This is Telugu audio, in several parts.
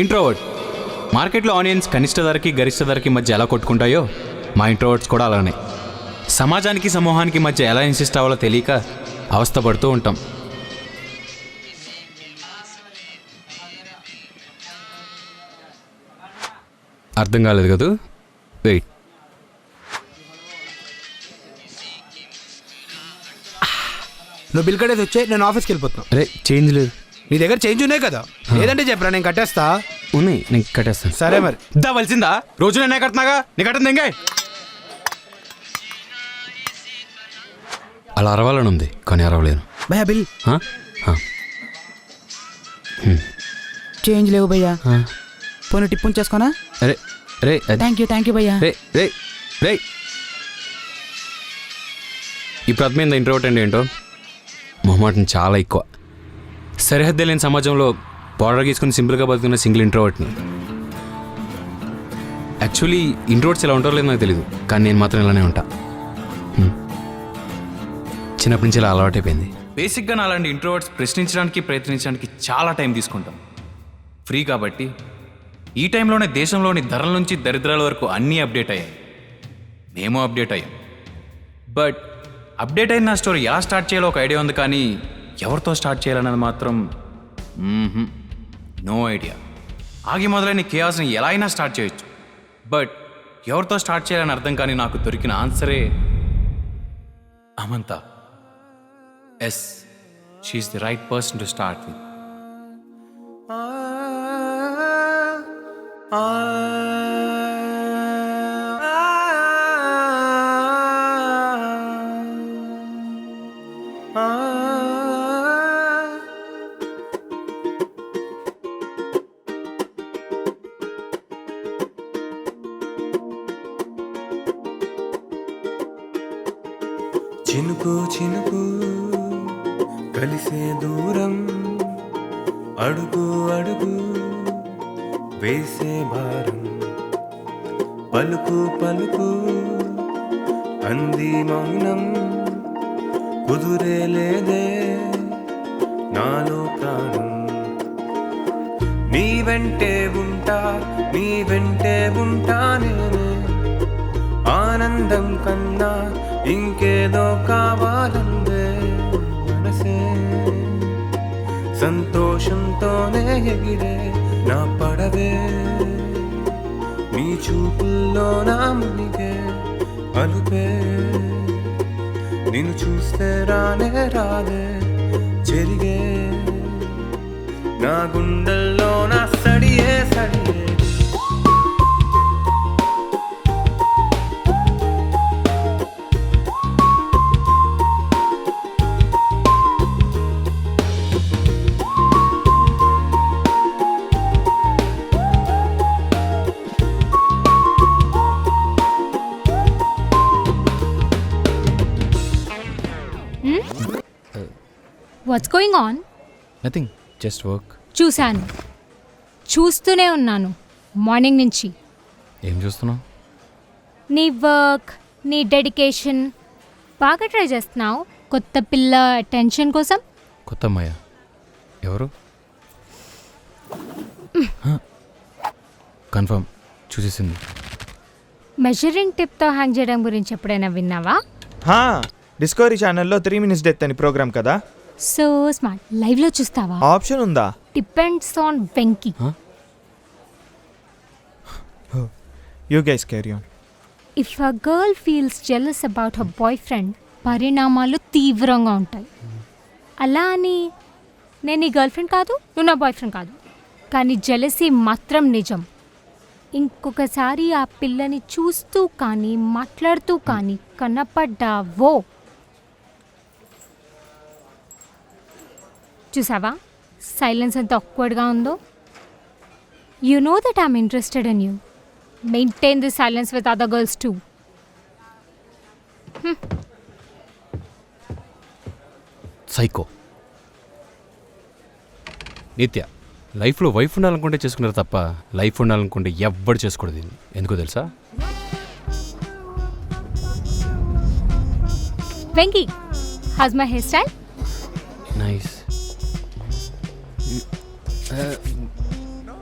ఇంట్రోవర్ట్. మార్కెట్లో ఆనియన్స్ కనిష్ట ధరకి గరిష్ట ధరకి మధ్య ఎలా కొట్టుకుంటాయో మా ఇంట్రోవర్ట్స్ కూడా అలానే. సమాజానికి సమూహానికి మధ్య ఎలా ఇన్సిస్ట్ అవ్వాలో తెలియక అవస్థపడుతూ ఉంటాం. అర్థం కాలేదు కదూ? వెయిట్. నువ్వు బిల్ కట్టేది వచ్చే, నేను ఆఫీస్కి వెళ్ళిపోతున్నాను. అరే చేంజ్ లేదు. నీ దగ్గర చేంజ్ ఉన్నాయి కదా, లేదంటే చెప్పరా, నేను కట్టేస్తా. ఉన్నాయి, నేను కట్టేస్తాను. సరే మరి. వలసిందా? రోజు నేనే కడుతున్నాగా, నీ కట్టంది ఎంగే. అలా అరవాలని ఉంది కానీ అరవలేను. భయ్యా బిల్. హా? హా. చేంజ్ లేవు భయ్యా, పోనీ టిప్ ఉంచేసుకోనా? అరే రే థ్యాంక్ యూ భయ్యా. రే రే రే ఇప్పుడు అర్థమైందా ఇంట్రోవర్ట్ అంటే ఏంటో? మొహమాటం చాలా ఎక్కువ. సరిహద్దు లేని సమాజంలో బార్డర్ గీసుకుని సింపుల్గా బతుకున్న సింగిల్ ఇంట్రోవర్ట్ని. యాక్చువల్లీ ఇంట్రోవర్ట్స్ ఇలా ఉంటారో లేదో నాకు తెలీదు, కానీ నేను మాత్రం ఇలానే ఉంటా. చిన్నప్పటి నుంచి ఇలా అలవాటైపోయింది. బేసిక్గా నా అలాంటి ఇంట్రోవర్ట్స్ ప్రశ్నించడానికి ప్రయత్నించడానికి చాలా టైం తీసుకుంటాం. ఫ్రీ కాబట్టి ఈ టైంలోనే దేశంలోని ధరల నుంచి దరిద్రాల వరకు అన్నీ అప్డేట్ అయ్యాయి. మేము అప్డేట్ అయ్యాం. బట్ అప్డేట్ అయిన నా స్టోరీ ఎలా స్టార్ట్ చేయాలో ఒక ఐడియా ఉంది, కానీ ఎవరితో స్టార్ట్ చేయాలన్నది మాత్రం నో ఐడియా. ఆగి మొదలైన కేయాస్ని ఎలా అయినా స్టార్ట్ చేయొచ్చు, బట్ ఎవరితో స్టార్ట్ చేయాలని అర్థం కానీ నాకు దొరికిన ఆన్సరే Amantha. Yes, she is the right person to start with. చినుకు చినుకు కలిసే దూరం, అడుగు అడుగు వేసే భారం, పలుకు పలుకు అంది మౌనం, కుదురే లేదే నాలో ప్రాణం. నీ వెంటే ఉంటా, నీ వెంటే ఉంటా నేనే, ఆనందం కన్నా ఇంకేదో కావాలందే మనసే, సంతోషంతోనే ఎగిరే నా పడవే, నీ చూపుల్లో నా మునిగే అలుపే, నిన్ను చూస్తే రానే రాదే చెరిగే, నా గుండెల్లో నా సడియే సడియే. What's going on? Nothing, just work. చూశాను, చూస్తూనే ఉన్నాను మార్నింగ్ నుంచి. ఏం చూస్తున్నావు? నీ వర్క్, నీ డెడికేషన్ బాగా ట్రై చేస్తున్నావు. కొత్త పిల్ల అటెన్షన్ కోసం. కొత్త అమ్మాయ? ఎవరు? కన్ఫర్మ్ చూసేసింది. మెజరింగ్ టిప్తో హ్యాంగ్ చేయడం గురించి ఎప్పుడైనా విన్నావా? డిస్కవరీ ఛానల్లో 3 Minutes Death అని ప్రోగ్రామ్ కదా. So smart. లైవ్లో చూస్తావా? ఆప్షన్ ఉందా? Depends on Venky. You guys carry on. If a girl feels jealous about her boy friend, పరిణామాలు తీవ్రంగా ఉంటాయి. అలా అని నేను నీ గర్ల్ ఫ్రెండ్ కాదు, నువ్వు నా బాయ్ ఫ్రెండ్ కాదు, కానీ జెలసీ మాత్రం నిజం. ఇంకొకసారి ఆ పిల్లని చూస్తూ కానీ మాట్లాడుతూ కానీ కనపడ్డావో, చూసావా సైలెన్స్ ఎంత ఆక్వర్డ్గా ఉందో? You know that I'm interested in you. Maintain the silence with other girls two. Psycho. నిత్య, లైఫ్లో వైఫ్ ఉండాలనుకుంటే చేసుకున్నారు తప్ప లైఫ్ ఉండాలనుకుంటే ఎవ్వడు చేసుకోకూడదు. ఎందుకో తెలుసా? Venky, house my hair style? Nice.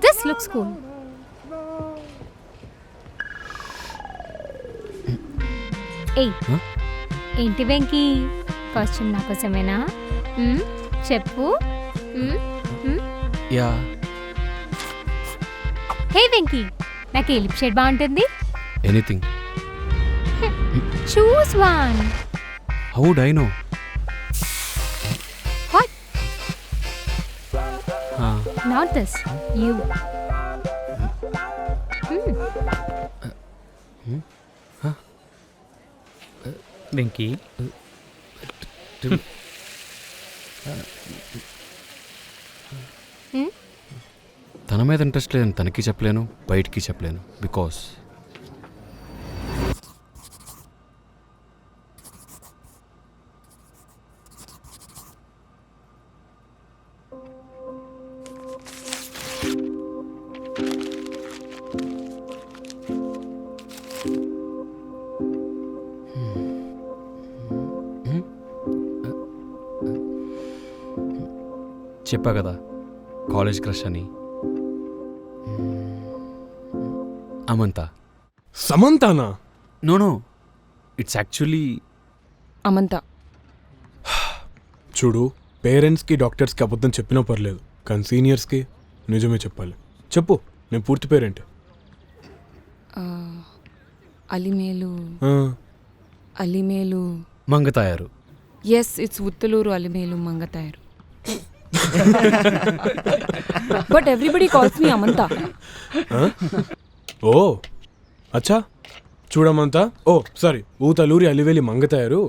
This looks cool. ఏయ్ ఏంటి వెంకీ కాస్ట్యూమ్ నా కోసమేనా చెప్పు యా హే వెంకీ నాకు ఏ లిప్ షేడ్ బాగుంటుంది anything. Choose one how would I know? What not this you Venky తన మీద ఇంట్రెస్ట్ లేదని తనకి చెప్పలేను, బయటికి చెప్పలేను. బికాస్ చెప్పా కదా కాలేజ్ క్రష్ అని. అమంత. సమంతానా? No no, it's actually Amantha. చూడు, పేరెంట్స్కి డాక్టర్స్కి అబద్ధం చెప్పినా పర్లేదు, కానీ సీనియర్స్కి నిజమే చెప్పాలి. చెప్పు, నేను పూర్తి పేరేంటి? అలిమేలు ఆ, Alimelu. Mangatayaru. Yes, it's Uttaluru Alimelu Mangatayaru. But everybody calls me Amantha. ఓ అచ్చా. చూడమంతా, ఓ సారీ, ఊతలూరి అలివేలి మంగతాయారు.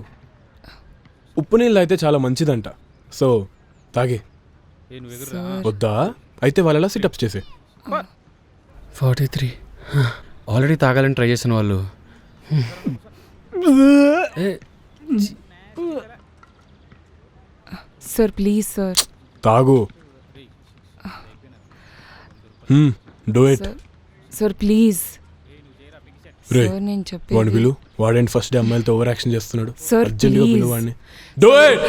ఉప్పు నీళ్ళు అయితే చాలా మంచిదంట, సో తాగే. వద్దా? అయితే వాళ్ళలా సిటప్స్ చేసే. 43 ఆల్రెడీ తాగాలని ట్రై చేసిన వాళ్ళు. Sir please sir. తాగు. Do it. Sir please. రే, సార్ నేను వాడిని చెప్పేది. పిలు. వాడేంటి ఫస్ట్ డే అమ్మాయిలతో ఓవర్ యాక్షన్ చేస్తున్నాడు? సార్, అర్జెంట్గా ప్లీజ్. పిలు వాడిని. Do it.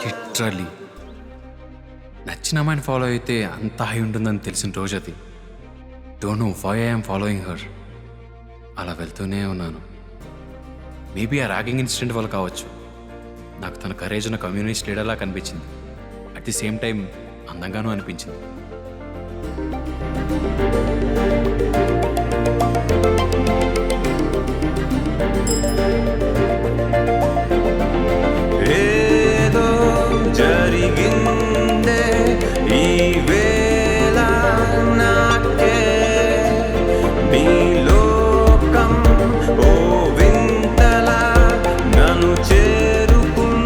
లిటరలీ నచ్చిన అమ్మాయిని ఫాలో అయితే అంత హై ఉంటుందని తెలిసిన రోజు అది. Don't know why I'm following her. అలా వెళ్తూనే ఉన్నాను. మేబీ ఆ ర్యాగింగ్ ఇన్సిడెంట్ వల్ల కావచ్చు, నాకు తన కరేజ్ ఉన్న కమ్యూనిస్ట్ లీడర్లా కనిపించింది. అట్ ది సేమ్ టైం అందంగానూ అనిపించింది. ఏదో జరిగిందే ఈ వేళ నాకే, నీ లోకం ఓ వింతలా నన్ను చేరుకుంటోందే.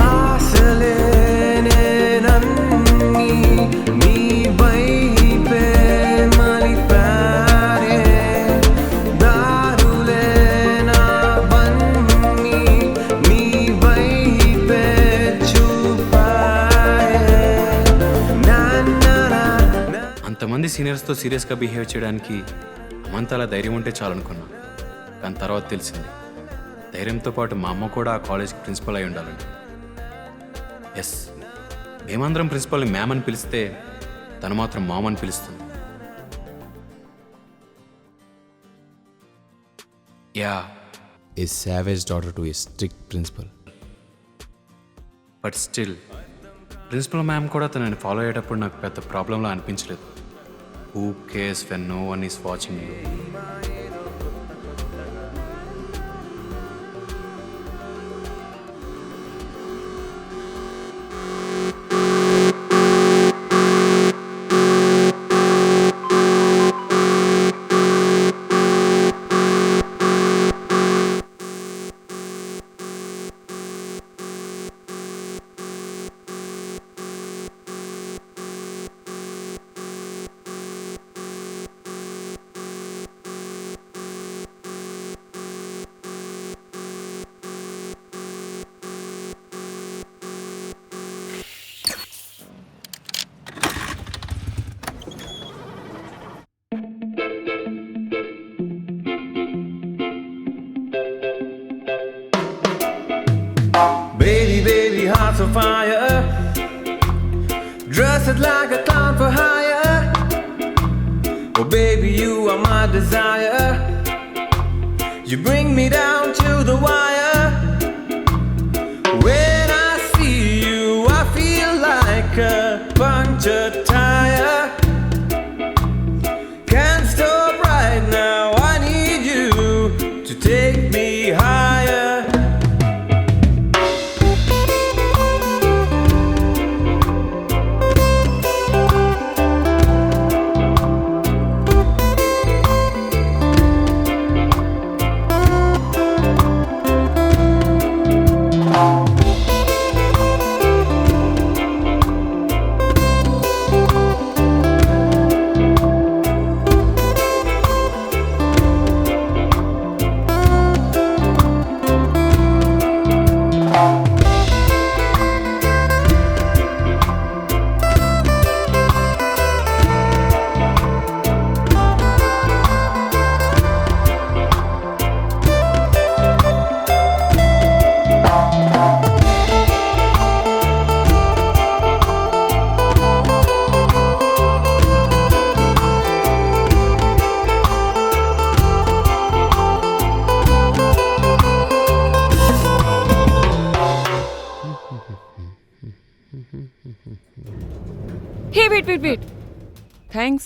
ఆశలే నేనన్నీ నీ వైపే మలిపారే, దారులే నా బన్నీ నీ ఎంతమంది సీనియర్స్తో సీరియస్గా బిహేవ్ చేయడానికి అమంత అలా ధైర్యం ఉంటే చాలనుకున్నా. కానీ తర్వాత తెలిసింది ధైర్యంతో పాటు మా అమ్మ కూడా ఆ కాలేజ్కి ప్రిన్సిపల్ అయి ఉండాలని. ఎస్, మేమందరం ప్రిన్సిపల్ని మ్యామ్ అని పిలిస్తే తను మాత్రం మామ్ అని పిలుస్తుంది. Yeah, a savage daughter to a strict principal. But still principal ma'am కూడా తనని ఫాలో అయ్యేటప్పుడు నాకు పెద్ద ప్రాబ్లంలా అనిపించలేదు. Who cares when no one is watching you. Baby, baby, hearts of fire, dressed like a clown for hire. Oh, baby, you are my desire. You bring me down to the wire. When I see you, I feel like a punctured tire. Can't stop right now. I need you to take me higher. Hey, wait. Thanks.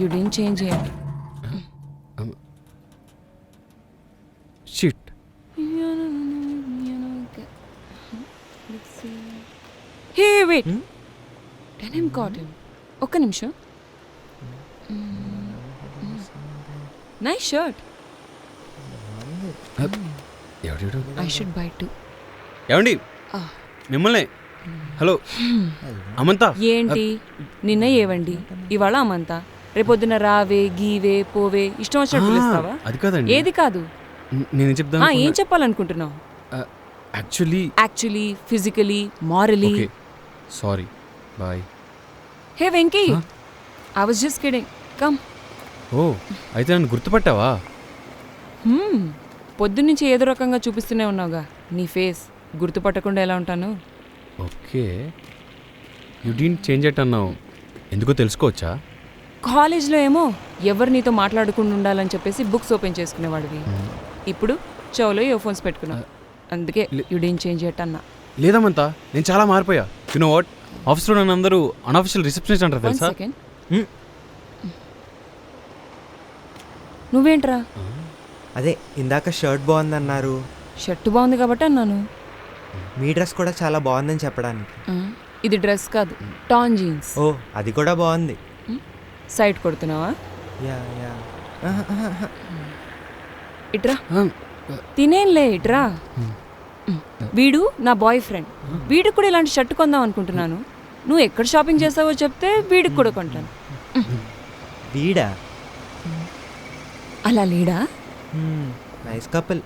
You didn't change yet. Shit. Hey, wait. Denim cotton. ఒక్క నిమిషం. Nice shirt. ఎవడు I should buy too. ఏమండి మిమ్మల్ని హలో అమంత ఏంటి నిన్న ఏవండి ఇవాళ అమంత రేపొద్దున రావే గీవే పోవే ఇష్టం వచ్చినట్టు పిలుస్తావా? అది కాదండి. ఏది కాదు? నేను చెప్తాను. ఏం చెప్పాలనుకుంటున్నావు? Actually physically morally. Okay sorry bye. Hey Venky, I was just kidding. Come. ఓ అయితే నన్ను గుర్తుపట్టావా? పొద్దున్నుంచి ఏదో రకంగా చూపిస్తూనే ఉన్నావుగా నీ ఫేస్. గుర్తుపట్టకుండా ఎలా ఉంటాను? Okay you didn't change it అన్నావు, ఎందుకో తెలుసుకోవచ్చా? కాలేజ్లో ఏమో ఎవరు నీతో మాట్లాడకుండా ఉండాలని చెప్పేసి బుక్స్ ఓపెన్ చేసుకునేవాడివి. ఇప్పుడు చెవులో ఇయర్ ఫోన్స్ పెట్టుకున్నావు, అందుకే యు డిడ్ంట్ చేంజ్ ఇట్ అన్నా. లేదమంతా, నేను చాలా మారిపోయా. యు నో వాట్, ఆఫీస్లో నన్ను అందరూ అన్అఫీషియల్ రిసెప్షనిస్ట్ అంటారు One తెలుసా? second. నువ్వేంట్రా? అదే ఇందాక షర్ట్ బాగుందన్నారు. షర్టు బాగుంది కాబట్టి అన్నాను. మీ డ్రెస్ కూడా చాలా బాగుందని చెప్పడానికి. ఇది డ్రెస్ కాదు, టాన్ జీన్స్. ఓ అది కూడా బాగుంది. సైడ్ కొడుతున్నావా? Yeah yeah. ఇట్రా, తినేంలే, ఇట్రా. వీడు నా బాయ్ ఫ్రెండ్. వీడికి కూడా ఇలాంటి షర్ట్ కొందాం అనుకుంటున్నాను. నువ్వు ఎక్కడ షాపింగ్ చేసావో చెప్తే వీడికి కూడా కొంటాను. వీడా? అలా లేడా? Nice couple.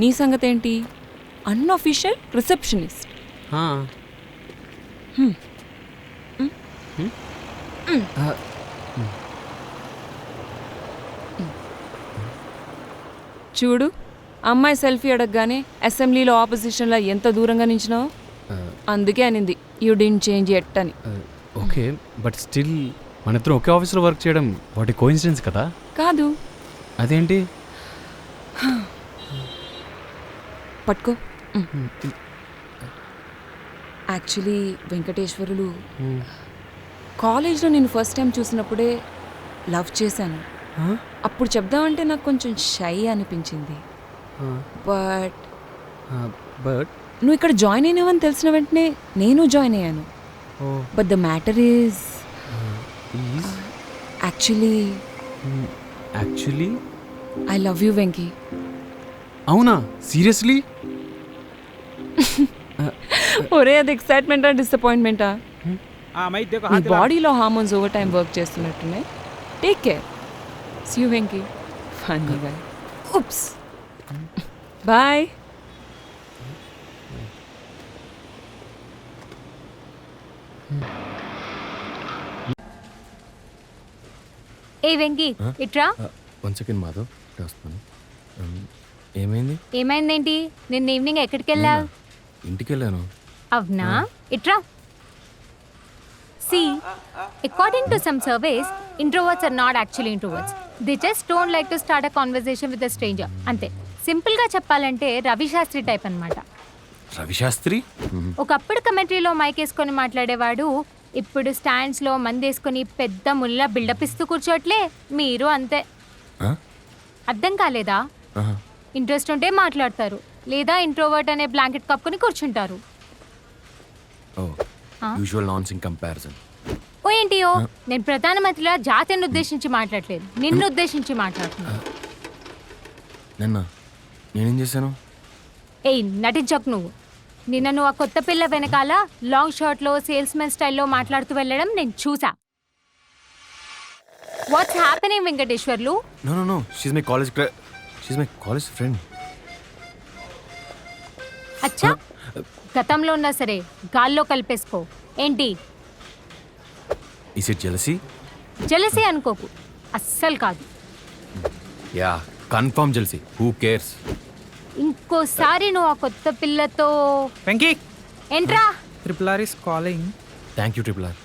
నీ సంగతి ఏంటి? Unofficial receptionist. చూడు, అమ్మాయి సెల్ఫీ అడగగానే అసెంబ్లీలో ఆపోజిషన్లో ఎంత దూరంగా నించినావు. అందుకే అనింది యూ డిడ్ంట్ చేంజ్ ఎట్ అని. ఓకే, బట్ స్టిల్ మన ఇద్దరం ఒకే ఆఫీస్లో వర్క్ చేయడం వాటి కోఇన్సిడెన్స్ కదా? కాదు. అదేంటి? పట్టుకో. యాక్చువల్లీ వెంకటేశ్వరులు, కాలేజ్లో నేను ఫస్ట్ టైం చూసినప్పుడే లవ్ చేశాను. అప్పుడు చెప్దామంటే నాకు కొంచెం షై అనిపించింది. బట్ నువ్వు ఇక్కడ జాయిన్ అయినావని తెలిసిన వెంటనే నేను జాయిన్ అయ్యాను. But the matter is actually I love you Venky. అవునా? సీరియస్లీ? ఒరే, అది ఎక్సైట్మెంటా డిసప్పాయింట్మెంటా? నీ బాడీలో హార్మోన్స్ ఓవర్ టైం వర్క్ చేస్తున్నట్టున్నాయి. Take care. See you Venky. Funny guy. Oops. Bye. ఏ వెంకీ, ఇట్రా. 1 సెకండ్ మాధవ్, వస్తాను. ఏమైంది? ఏమైందేంటి? నిన్న ఈవినింగ్ ఎక్కడికి వెళ్ళావు? ఇంటికి వెళ్ళాను. అవునా? ఇట్రా. See, according to some surveys, introverts are not actually introverts. They just don't like to start a conversation with a stranger. అంతే. సింపుల్గా చెప్పాలంటే రవి శాస్త్రి టైప్ అన్నమాట. రవి శాస్త్రి? ఒకప్పుడు కమెంటరీలో మైక్ వేసుకొని మాట్లాడేవాడు. ఇప్పుడు స్టాండ్స్లో మందేసుకొని పెద్ద ముల్లా బిల్డప్ ఇస్తూ కూర్చోట్లే. మీరు అంతే. అర్థం కాలేదా? ఇంట్రెస్ట్ ఉంటే మాట్లాడతారు, లేదా ఇంట్రోవర్ట్ అనే బ్లాంకెట్ కప్పుకొని కూర్చుంటారు. Usual nonsense in comparison. ఓ ఏంటియో, నేను ప్రధానమంత్రిలా జాతిని ఉద్దేశించి మాట్లాడలేదు, నిన్ను ఉద్దేశించి మాట్లాడుతున్నా. నేనేం చేశాను? ఏయ్, నటించకు నువ్వు. నిన్న నువ్వు ఆ కొత్త పిల్ల వెనకాల లాంగ్ షార్ట్లో సేల్స్ మెన్ స్టైల్లో మాట్లాడుతూ వెళ్ళడం నేను చూసా. What's happening Venkateswarlu? No, she's my college friend. అచ్చా, గతంలో ఉన్నా సరే గాల్లో కలిపేసుకో. ఏంటి? Is it jealousy? జెలసీ అనుకోకు, అస్సలు కాదు. Yeah, confirm jealousy. Who cares? ఇంకోసారి నువ్వు ఆ కొత్త పిల్లతో. వెంకీ, ఏంట్రా? RRR is calling. Thank you triple R.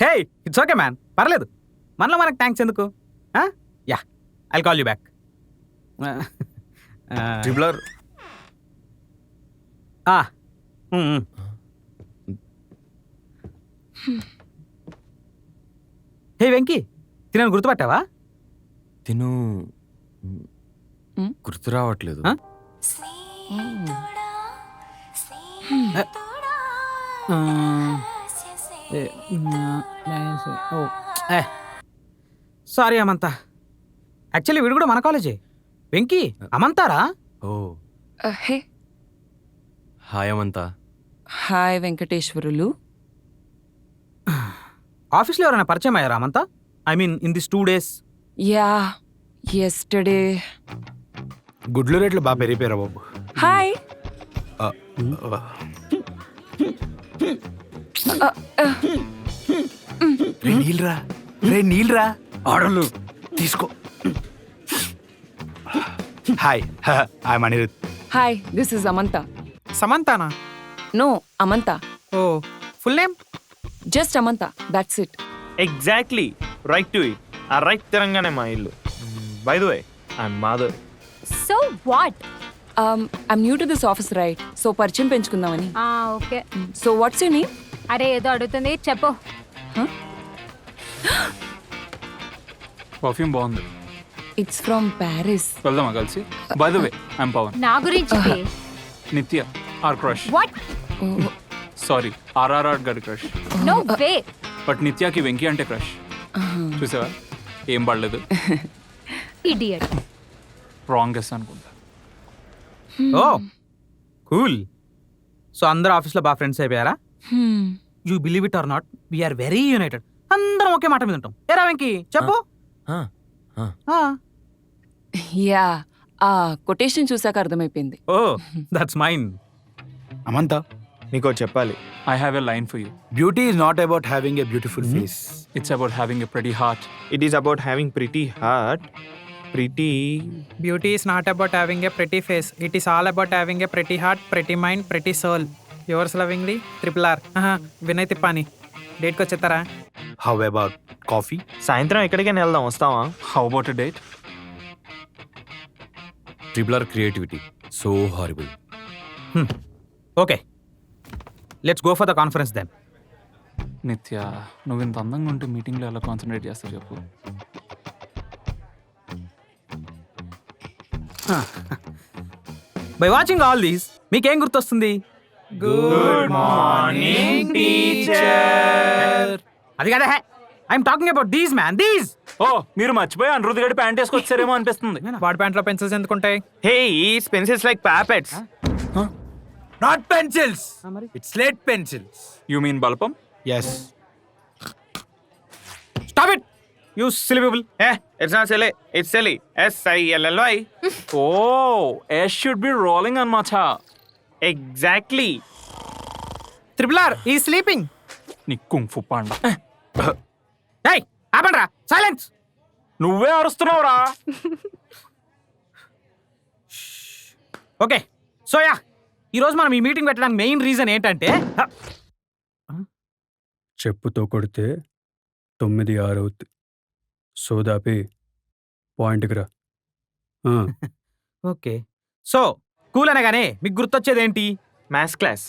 Hey, it's okay man, పర్లేదు. మనలో మనకు థ్యాంక్స్ ఎందుకు? Yeah, I call you back. Triple R. Hey Venky, తినను గుర్తుపట్టావా? తిను గుర్తు రావట్లేదు. సారీ అమంతా. యాక్చువల్లీ వీడు కూడా మన కాలేజే. వెంకీ, అమంతారా? ఓ, hey. Hi Amantha. Hi Venkateswarulu. ఆఫీస్లో ఎవరైనా పరిచయం అయ్యారా Amantha? I mean in this 2 days. Yeah, yesterday. గుడ్లు రేట్లు బాగా పెరిగిపోయారా బాబు? హాయ్. నీళ్ళరా ఆడలు తీసుకో. Hi, I Anirudh. Hi, this is Amantha. సమంతానా? నో, అమంత. ఓ, full name? Just Amantha, that's it. Exactly, right to it. ఆ రైట్ తెలంగాణ మా ఇల్లు. By the way, I'm Madhav. So what? I'm new to this office, right? So పరిచయం పెంచుకుందామని. Okay. So what's your name? అరే, ఏదో అడుగుతుంది, చెప్పు. పర్ఫ్యూమ్ బాగుంది. It's from Paris. వెళ్దామా కలిసి? By the way, I'm Pavan. నా గురించి Nitya. R crush. What? Sorry, RRR గారి క్రష్. No way. బట్ నిత్యాకి వెంకీ అంటే క్రష్. చూసావా, ఏం పడలేదు. ఇడియట్. రాంగ్ గెస్ అనుకుంటా. ఓ కూల్. సో అందరూ ఆఫీస్లో బాగా ఫ్రెండ్స్ అయిపోయారా? You believe it or not, we are very united. అందరం ఒకే మాట మీద ఉంటాం. ఏరా వెంకీ చెప్పు. యా, ఆ కొటేషన్ చూసాక అర్థమైపోయింది. ఓ దట్స్ మైన్. అమంత నీకో చెప్పాలి. I have a line for you. Beauty is not about having a beautiful face. It's about having a pretty heart. It is about having pretty heart. Pretty beauty is not about having a pretty face, it is all about having a pretty heart, pretty mind, pretty soul. Yours lovingly RRR. Vinay Tippani. డేట్కి వచ్చేస్తారా? How about coffee? సాయంత్రం ఎక్కడికైనా వెళ్దాం, వస్తావా? How about a date? RRR creativity. So horrible. Okay, let's go for the conference then. Nithya, నువ్వు ఇంత అందంగా ఉంటే మీటింగ్లో ఎలా కాన్సన్ట్రేట్ చేస్తావు చెప్పు. బై వాచింగ్ ఆల్ దీస్ మీకేం గుర్తొస్తుంది? Good morning teacher. అది కదా, I'm talking about these man, these. ఓ, మీరు మర్చిపోయి అనిరుద్ధ్ గడి ప్యాంట్ వేసుకొచ్చారేమో అనిపిస్తుంది. వాడి ప్యాంట్లో పెన్సిల్స్ ఎందుకుంటాయి? Hey, is pencils like puppets. Not pencils. It's slate pencils. You mean బల్పం? Yes. Stop it you silly people. It's not silly, it's silly. SILLY. ఓ, yes should be rolling on మచా. ఎగ్జాక్ట్లీ. RRR ఈ స్లీపింగ్. నీ కుంఫు పాండ. ఏయ్ ఆపండ్రా, సైలెన్స్. నువ్వే అరుస్తున్నావురా. ఓకే, సో యా, ఈరోజు మనం ఈ మీటింగ్ పెట్టడానికి మెయిన్ రీజన్ ఏంటంటే, చెప్పుతో కొడితే 9-6 అవుద్ది. సోదాపి పాయింట్కి రా. ఓకే, సో కూల్ అనగానే మీకు గుర్తొచ్చేది ఏంటి? Maths class.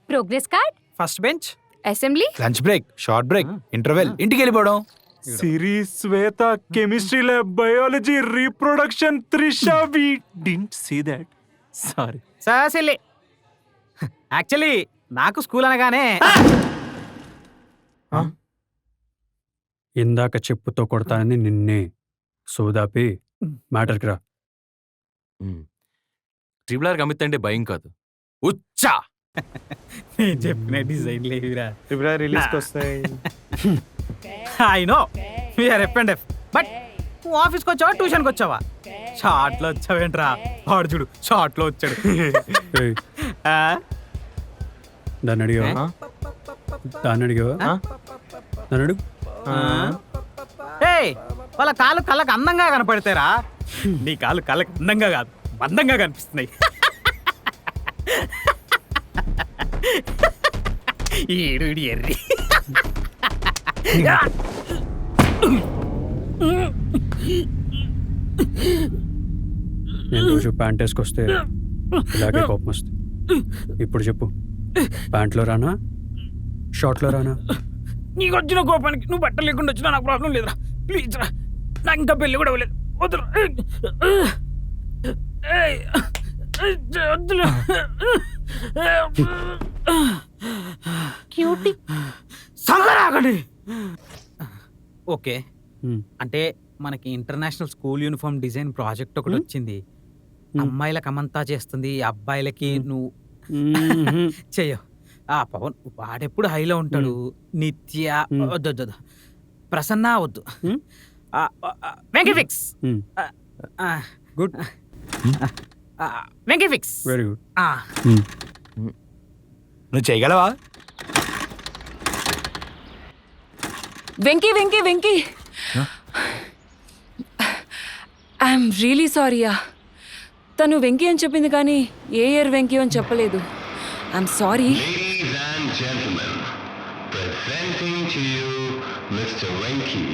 Progress card, first bench, assembly. Lunch break, short break, interval. ఇంటికి వెళ్ళిపోవడం. Series, Shweta, chemistry lab, biology, reproduction, Trisha. We didn't see that. Sorry. సాసిల్లి. యాక్చువల్లీ నాకు స్కూల్ అనగానే ఇందాక చెప్పుతో కొడతానని నిన్నే. సోదాపి మ్యాటర్కి రా. RRR కమిట్ అంటే భయం కాదు, ఉచ్చా. నేను చెప్పిన డిజైన్ లేవిరా. ఫిబ్రవరి రిలీజ్కి వస్తాయి. I know we are F, but నువ్వు ఆఫీస్కి వచ్చావా ట్యూషన్కి వచ్చావా? షార్ట్లో వచ్చావేంట్రా? వాడు చూడు షార్ట్లో వచ్చాడు. ఏయ్, దాన్ని అడిగావా? దాన్ని అడిగావా? దాన్ని అడుగు. ఏయ్, వాళ్ళ కాళ్ళు కళ్ళకి అందంగా కనపడతారా? నీ కాళ్ళు కళ్ళకి అందంగా కాదు, మందంగా కనిపిస్తున్నాయి. ఈడు ఎర్రి. నేను రోజు ప్యాంట్ వేసుకొస్తే ఇలాగే కోపం వస్తుంది. ఇప్పుడు చెప్పు, ప్యాంట్లో రానా షార్ట్లో రానా? నీకు వచ్చిన కోపానికి నువ్వు బట్టలు లేకుండా వచ్చినా నాకు ప్రాబ్లం లేదురా. ప్లీజ్ రా, నాకు ఇంకా పెళ్ళి కూడా అవ్వలేదు. వద్దురా. వద్దులే. సంగరాగండి. ఓకే, అంటే మనకి international school uniform design project ఒకటి వచ్చింది. అమ్మాయిలకు అమంతా చేస్తుంది, అబ్బాయిలకి నువ్వు చెయ్యవు. ఆ పవన్ వాడెప్పుడు హైలో ఉంటాడు. నిత్య వద్దు, ప్రసన్న వద్దు, Venky fix. Good, Venky fix. Very good. నువ్వు చేయగలవా? వెంకీ వెంకీ వెంకీ, ఐఎమ్ రియలీ సారీయా. తను వెంకీ అని చెప్పింది కానీ ఏ ఇయర్ వెంకీ అని చెప్పలేదు. I'm sorry. Ladies and gentlemen, presenting to you Mr. Venki.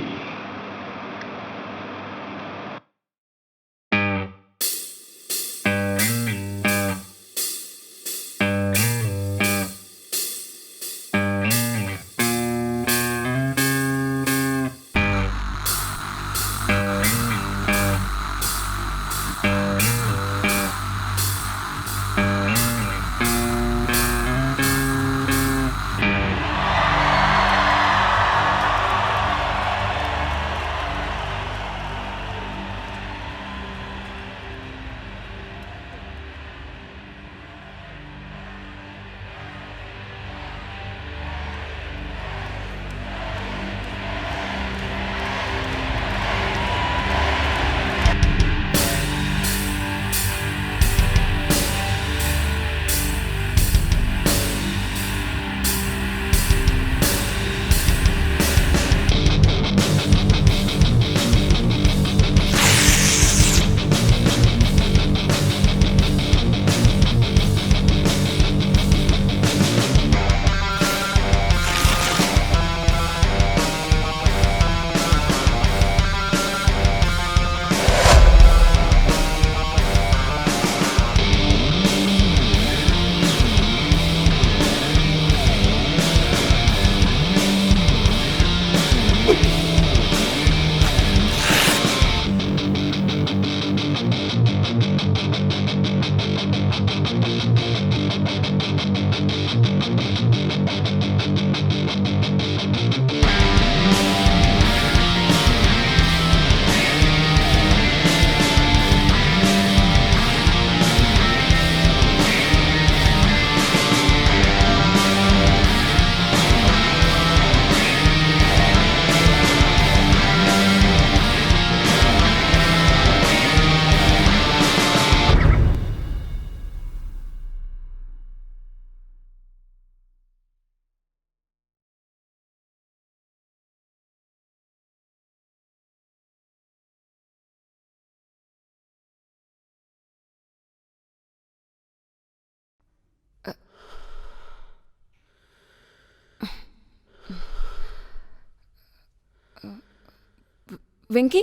Venky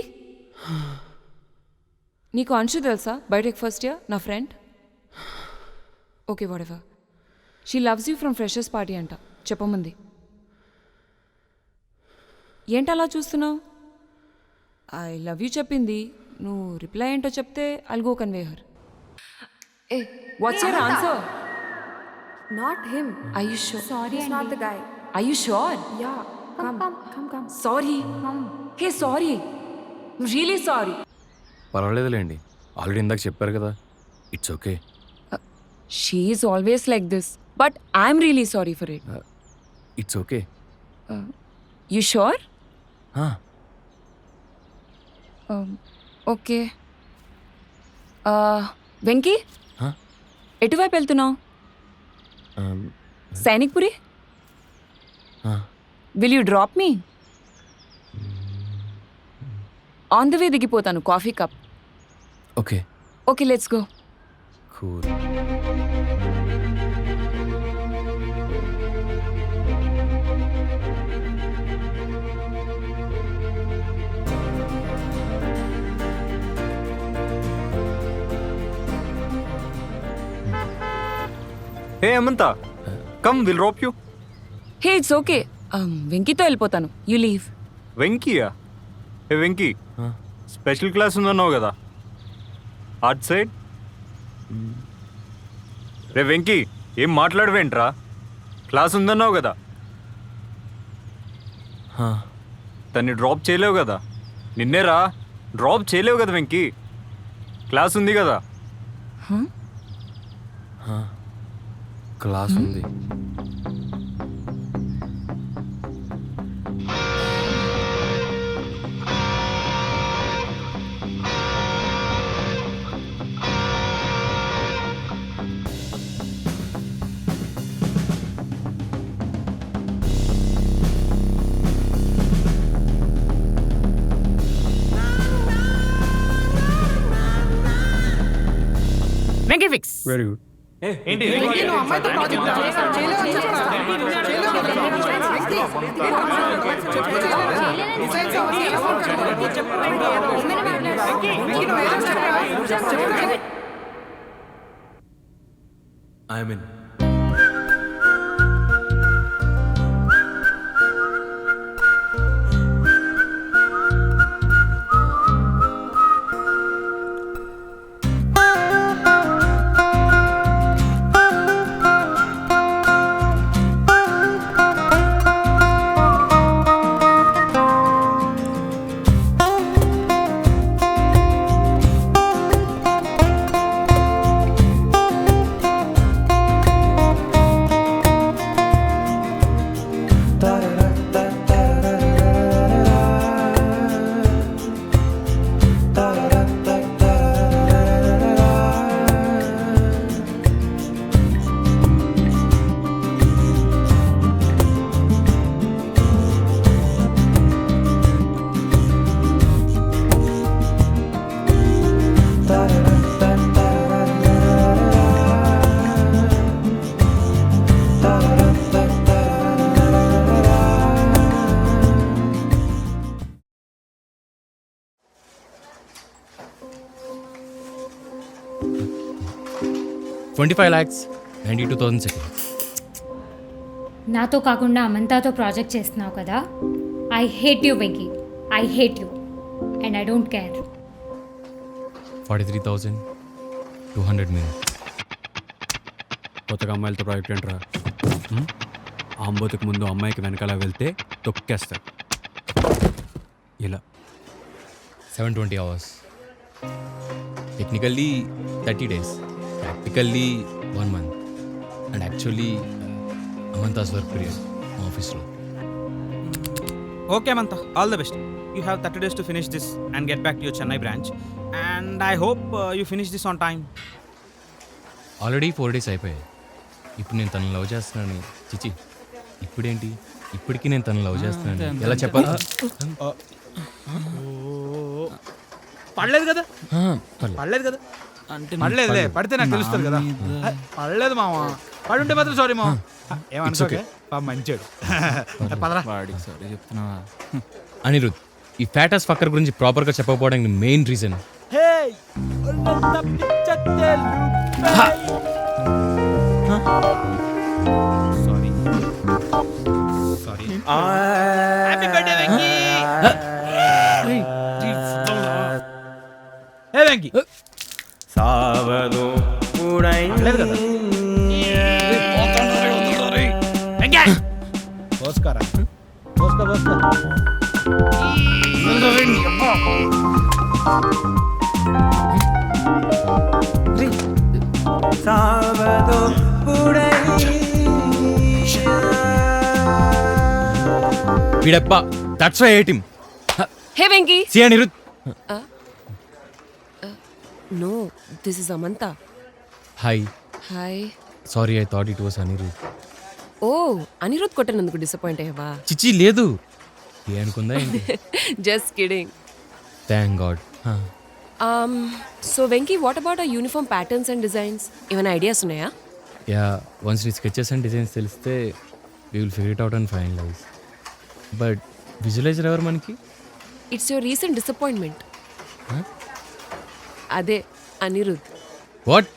నీకు అంశు తెలుసా బయోటెక్ ఫస్ట్ ఇయర్ నా friend okay whatever she loves you from freshers party అంట చెప్పమంది ఏంటి అలా చూస్తున్నావు ఐ లవ్ యూ చెప్పింది నువ్వు రిప్లై ఏంటో చెప్తే I'll go convey her a what's your answer Not him. I you sure sorry He's not the guy. I you sure Yeah. Come. Sorry hey sorry really sorry పర్వాలేదులేండి ఆల్రెడీ ఇందాక చెప్పారు కదా it's okay. She is always like this but I'm really sorry for it it's okay. You sure okay Venky ఎటువైపు వెళ్తున్నావు Sainikpuri will you drop me on the way దిగిపోతాను coffee cup okay okay let's go cool. Hey Amantha come will drop you. Hey it's okay వెంకీతో వెళ్ళిపోతాను యూ లీవ్ వెంకీయా? హే వెంకీ, స్పెషల్ క్లాస్ ఉందన్నావు కదా అట్ సైడ్. రే వెంకీ, ఏం మాట్లాడవేంట్రా? క్లాస్ ఉందన్నావు కదా, తన్ని డ్రాప్ చేయలేవు కదా. నిన్నేరా డ్రాప్ చేయలేవు కదా వెంకీ, క్లాస్ ఉంది కదా. క్లాస్ ఉంది. వెంకీ ఫిక్స్. Very good. ఏంటి ఐ మీన్ $25,92,000 నాతో కాకుండా అమంతాతో ప్రాజెక్ట్ చేస్తున్నావు కదా. I hate you Venky, I hate you and I don't care. 43,200 కొత్తగా అమ్మాయిలతో ప్రాజెక్ట్ ఏంట్రా? ఆంబోతుకు ముందు అమ్మాయికి వెనకాల వెళ్తే తొక్కేస్తారు ఇలా. 720 hours. Technically 30 days. Practically 1 month. And actually Amanta's work period మా ఆఫీస్లో. Okay Amantha, all the best. You have 30 days to finish this and get back to your Chennai branch and I hope you finish this on time. Already 4 days అయిపోయాయి. ఇప్పుడు నేను తనని లవ్ చేస్తున్నాను. చిచి, ఇప్పుడేంటి? ఇప్పటికీ నేను తనని లవ్ చేస్తున్నాను. ఎలా చెప్పాలి? పడలేదు కదా, పడలేదు కదా అంటే పడలేదులే, పడితే నాకు తెలుస్తుంది కదా. పడలేదు మామ, పడుంటే మాత్రం సారీ మామ. ఏమనుకోకే, మంచోడు. పదరా. అనిరుద్, ఈ ఫ్యాటస్ ఫక్కర్ గురించి ప్రాపర్గా చెప్పకపోవడానికి మెయిన్ రీజన్ సావదు సావదు వీడప్ప that's why hate him hey Venky see Anirudh no this is Amantha. Hi hi. Sorry I thought it was Anirudh. ఓ అనిరుద్ కొట్టనందుకు డిసప్పాయింట్ అయ్యావా? చిచి లేదు ఏ అనుకుందా ఏంటి? Just kidding. Thank god. So Venky what about ఆ యూనిఫామ్ ప్యాటర్న్స్ అండ్ డిజైన్స్? ఏమైనా ఐడియాస్ ఉన్నాయా? యా వన్స్ నీ స్కెచెస్ అండ్ డిజైన్స్ తెలిస్తే we will figure it out and finalise. But visualiser ఎవరు మనకి? It's your recent disappointment. అదే Anirudh. What?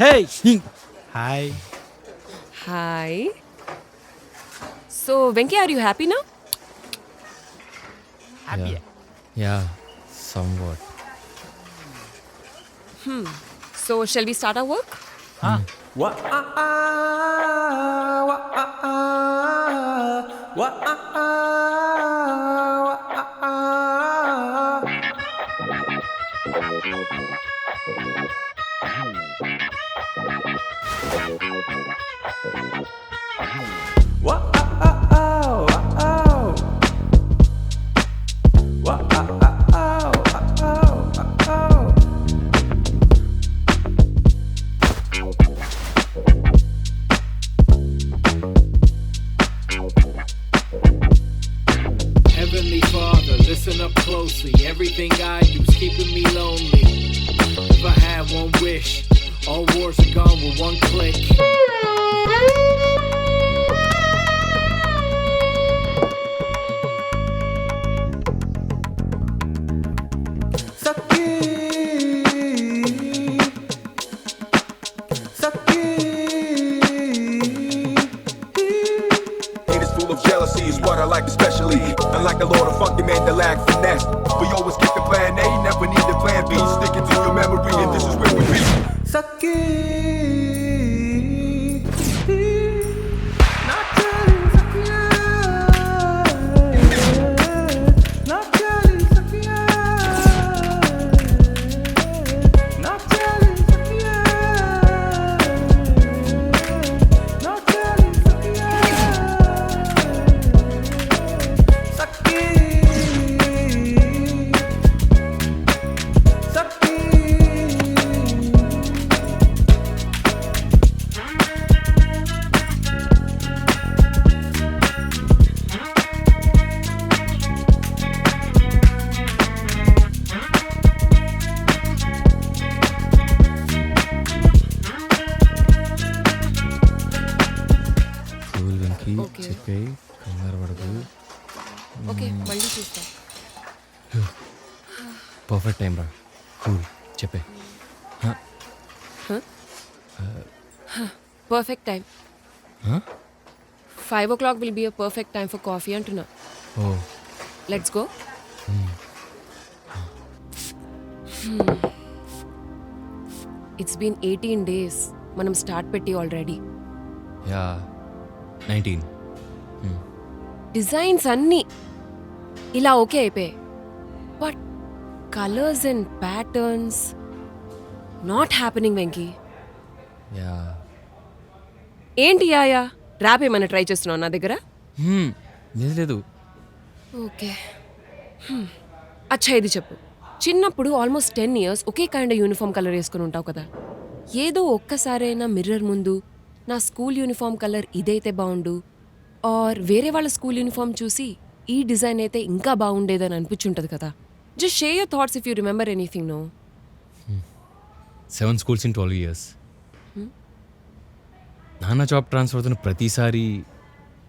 Hi hi. Hi. So Venky are you happy నా? Yeah somewhat. So shall we start our work? Heavenly Father, listen up closely. Everything I do's keeping me lonely. If I had one wish, all wars are gone with one click. Especially, unlike the Lord of Funky Man, the lack finesse. We always get the plan A, never need the plan B. Stick it to your memory, and this is where we be. Saki, not telling Sakia, not telling Sakia, not telling Sakia, not telling Sakia. చెప్పే కంగారు పడదు. ఓకే మళ్ళీ చూస్తా. పర్ఫెక్ట్ టైం రా. కూల్ చెప్పే. Perfect time. 5 o'clock will be a perfect time for coffee అంటున్నా. ఓ let's go. It's been 18 days మనం స్టార్ట్ పెట్టి ఆల్రెడీ. యా 19. డిజైన్స్ అన్నీ ఇలా ఓకే అయిపోయాయి. But colours and patterns not happening Venky. Yeah ఏంటి యాయా ర్యాప్ ఏమైనా ట్రై చేస్తున్నావు నా దగ్గర? లేదు. ఓకే అచ్చా ఇది చెప్పు. చిన్నప్పుడు ఆల్మోస్ట్ 10 years ఒకే కైండ్ యూనిఫామ్ కలర్ వేసుకుని ఉంటావు కదా. ఏదో ఒక్కసారైనా మిర్రర్ ముందు నా స్కూల్ యూనిఫామ్ కలర్ ఇదైతే బాగుండు ఆర్ వేరే వాళ్ళ స్కూల్ యూనిఫామ్ చూసి ఈ డిజైన్ అయితే ఇంకా బాగుండేదని అనిపించుంటుంది కదా. Just share your thoughts if you remember anything. No 7 schools in 12 years. నాన్న జాబ్ ట్రాన్స్ఫర్ అవుతున్న ప్రతిసారి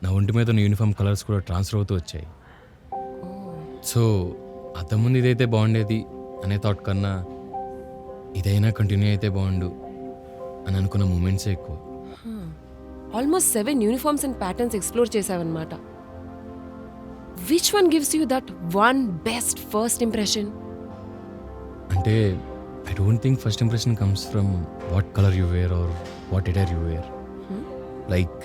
నా ఒంటి మీద ఉన్న యూనిఫామ్ కలర్స్ కూడా ట్రాన్స్ఫర్ అవుతూ వచ్చాయి. సో అంతకుముందు ఇదైతే బాగుండేది అనే థాట్ కన్నా ఇదైనా కంటిన్యూ అయితే బాగుండు అని అనుకున్న మూమెంట్సే ఎక్కువ. Almost 7 uniforms and patterns explore చేసావన్నమాట. Which one gives you that one best first impression? అంటే I don't think first impression comes from what colour you wear or what attire you wear. Like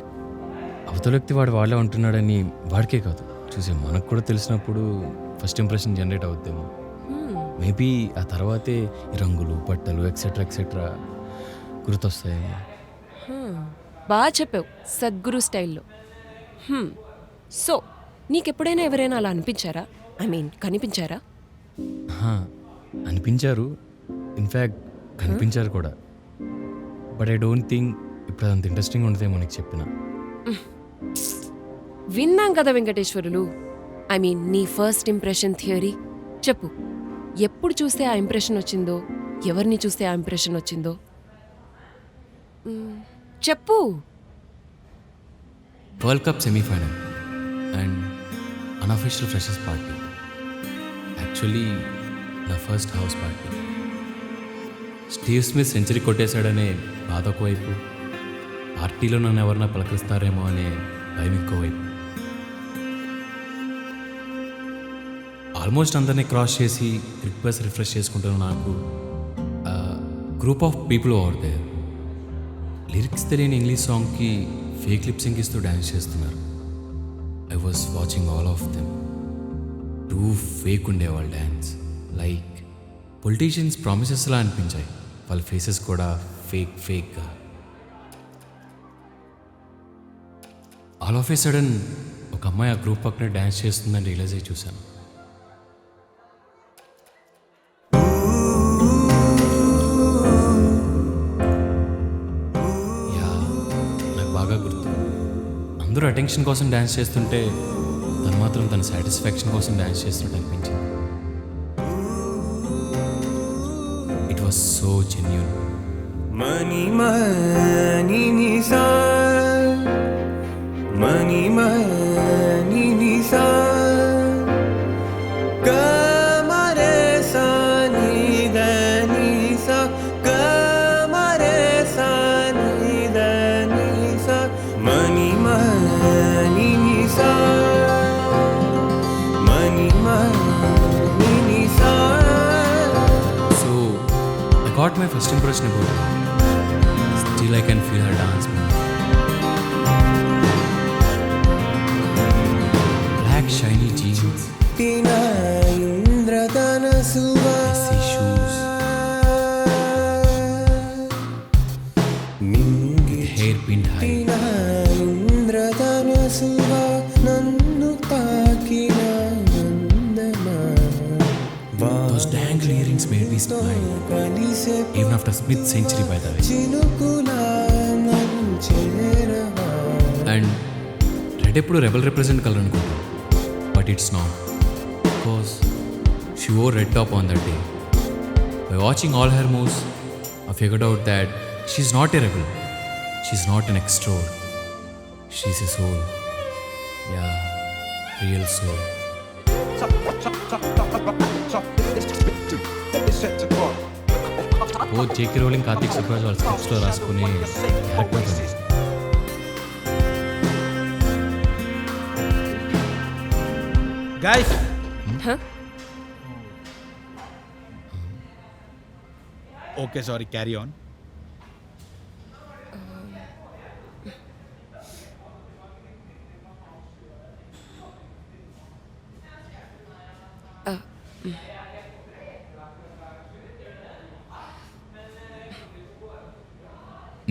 అవతల వ్యక్తి వాడు వాళ్ళే ఉంటున్నాడని వాడికే కాదు, చూసే మనకు కూడా తెలిసినప్పుడు ఫస్ట్ ఇంప్రెషన్ జనరేట్ అవుద్దేమో. మేబీ ఆ తర్వాతే ఈ రంగులు బట్టలు ఎక్సెట్రా ఎక్సెట్రా గుర్తొస్తాయేమో. బాగా చెప్పావు, సద్గురు స్టైల్లో. సో నీకెప్పుడైనా ఎవరైనా అలా అనిపించారా? I mean కనిపించారా? అనిపించారు, ఇన్ఫ్యాక్ట్ కనిపించారు కూడా. బట్ ఐ డోంట్ థింక్ ఇప్పుడు అంత ఇంట్రెస్టింగ్ ఉండదేమో నీకు చెప్పిన. విన్నాం కదా వెంకటేశ్వరులు. ఐ మీన్ నీ ఫస్ట్ ఇంప్రెషన్ థియరీ చెప్పు. ఎప్పుడు చూస్తే ఆ ఇంప్రెషన్ వచ్చిందో, ఎవరిని చూస్తే ఆ ఇంప్రెషన్ వచ్చిందో చెప్పు. World cup semifinal and unofficial freshers party. Actually నా first house party. Steve Smith century కొట్టేశాడనే బాధ ఒకవైపు, పార్టీలో నన్ను ఎవరన్నా పలకరిస్తారేమో అనే భయం ఇంకోవైపు. ఆల్మోస్ట్ అందరినీ క్రాస్ చేసి క్రిక్ బస్ రిఫ్రెష్ చేసుకుంటున్న నాకు group of people over there lyrics తెలియని ఇంగ్లీష్ సాంగ్కి ఫేక్ లిప్సింగ్ ఇస్తూ డ్యాన్స్ చేస్తున్నారు. I was watching all of them. Too fake ఉండేవాళ్ళు డ్యాన్స్. లైక్ పొలిటీషియన్స్ ప్రామిసెస్లా అనిపించాయి. వాళ్ళ ఫేసెస్ కూడా ఫేక్గా. ఆల్ ఆఫ్ ఏ సడన్ ఒక అమ్మాయి ఆ గ్రూప్ పక్కనే డ్యాన్స్ చేస్తుందని రియలైజ్ అయ్యి చూశాను. అందరూ అటెన్షన్ కోసం డ్యాన్స్ చేస్తుంటే తను మాత్రం తన సాటిస్ఫాక్షన్ కోసం డ్యాన్స్ చేస్తున్నట్టు అనిపించింది. It was so genuine. మనీ మనీ నిసా మనీ మనీ నిసా కమరే సాని దనిసా కమరే సాని దనిసా మనీ మనీ నిసా మనీ మనీ నిసా. So I got my first impression about her. Still I can feel her dance move. Black shiny jeans, messy shoes, with hair pinned high. Those dangle earrings made me smile, even after Smith's century, by the way. And red ఎప్పుడు రెబల్ రిప్రజెంట్ కలర్ అనుకుంటాం, but it's not. Because she wore red top on that day. By watching all her moves, I figured out that she's not a rebel. She's not an extrovert. She's a soul. Yeah, real soul. Oh JK rolling Karthik Subraj వాళ్ళ స్క్రిప్ట్స్లో రాసుకుని క్యారెక్టర్ ఉంది. Guys. Huh? Okay, sorry, carry on.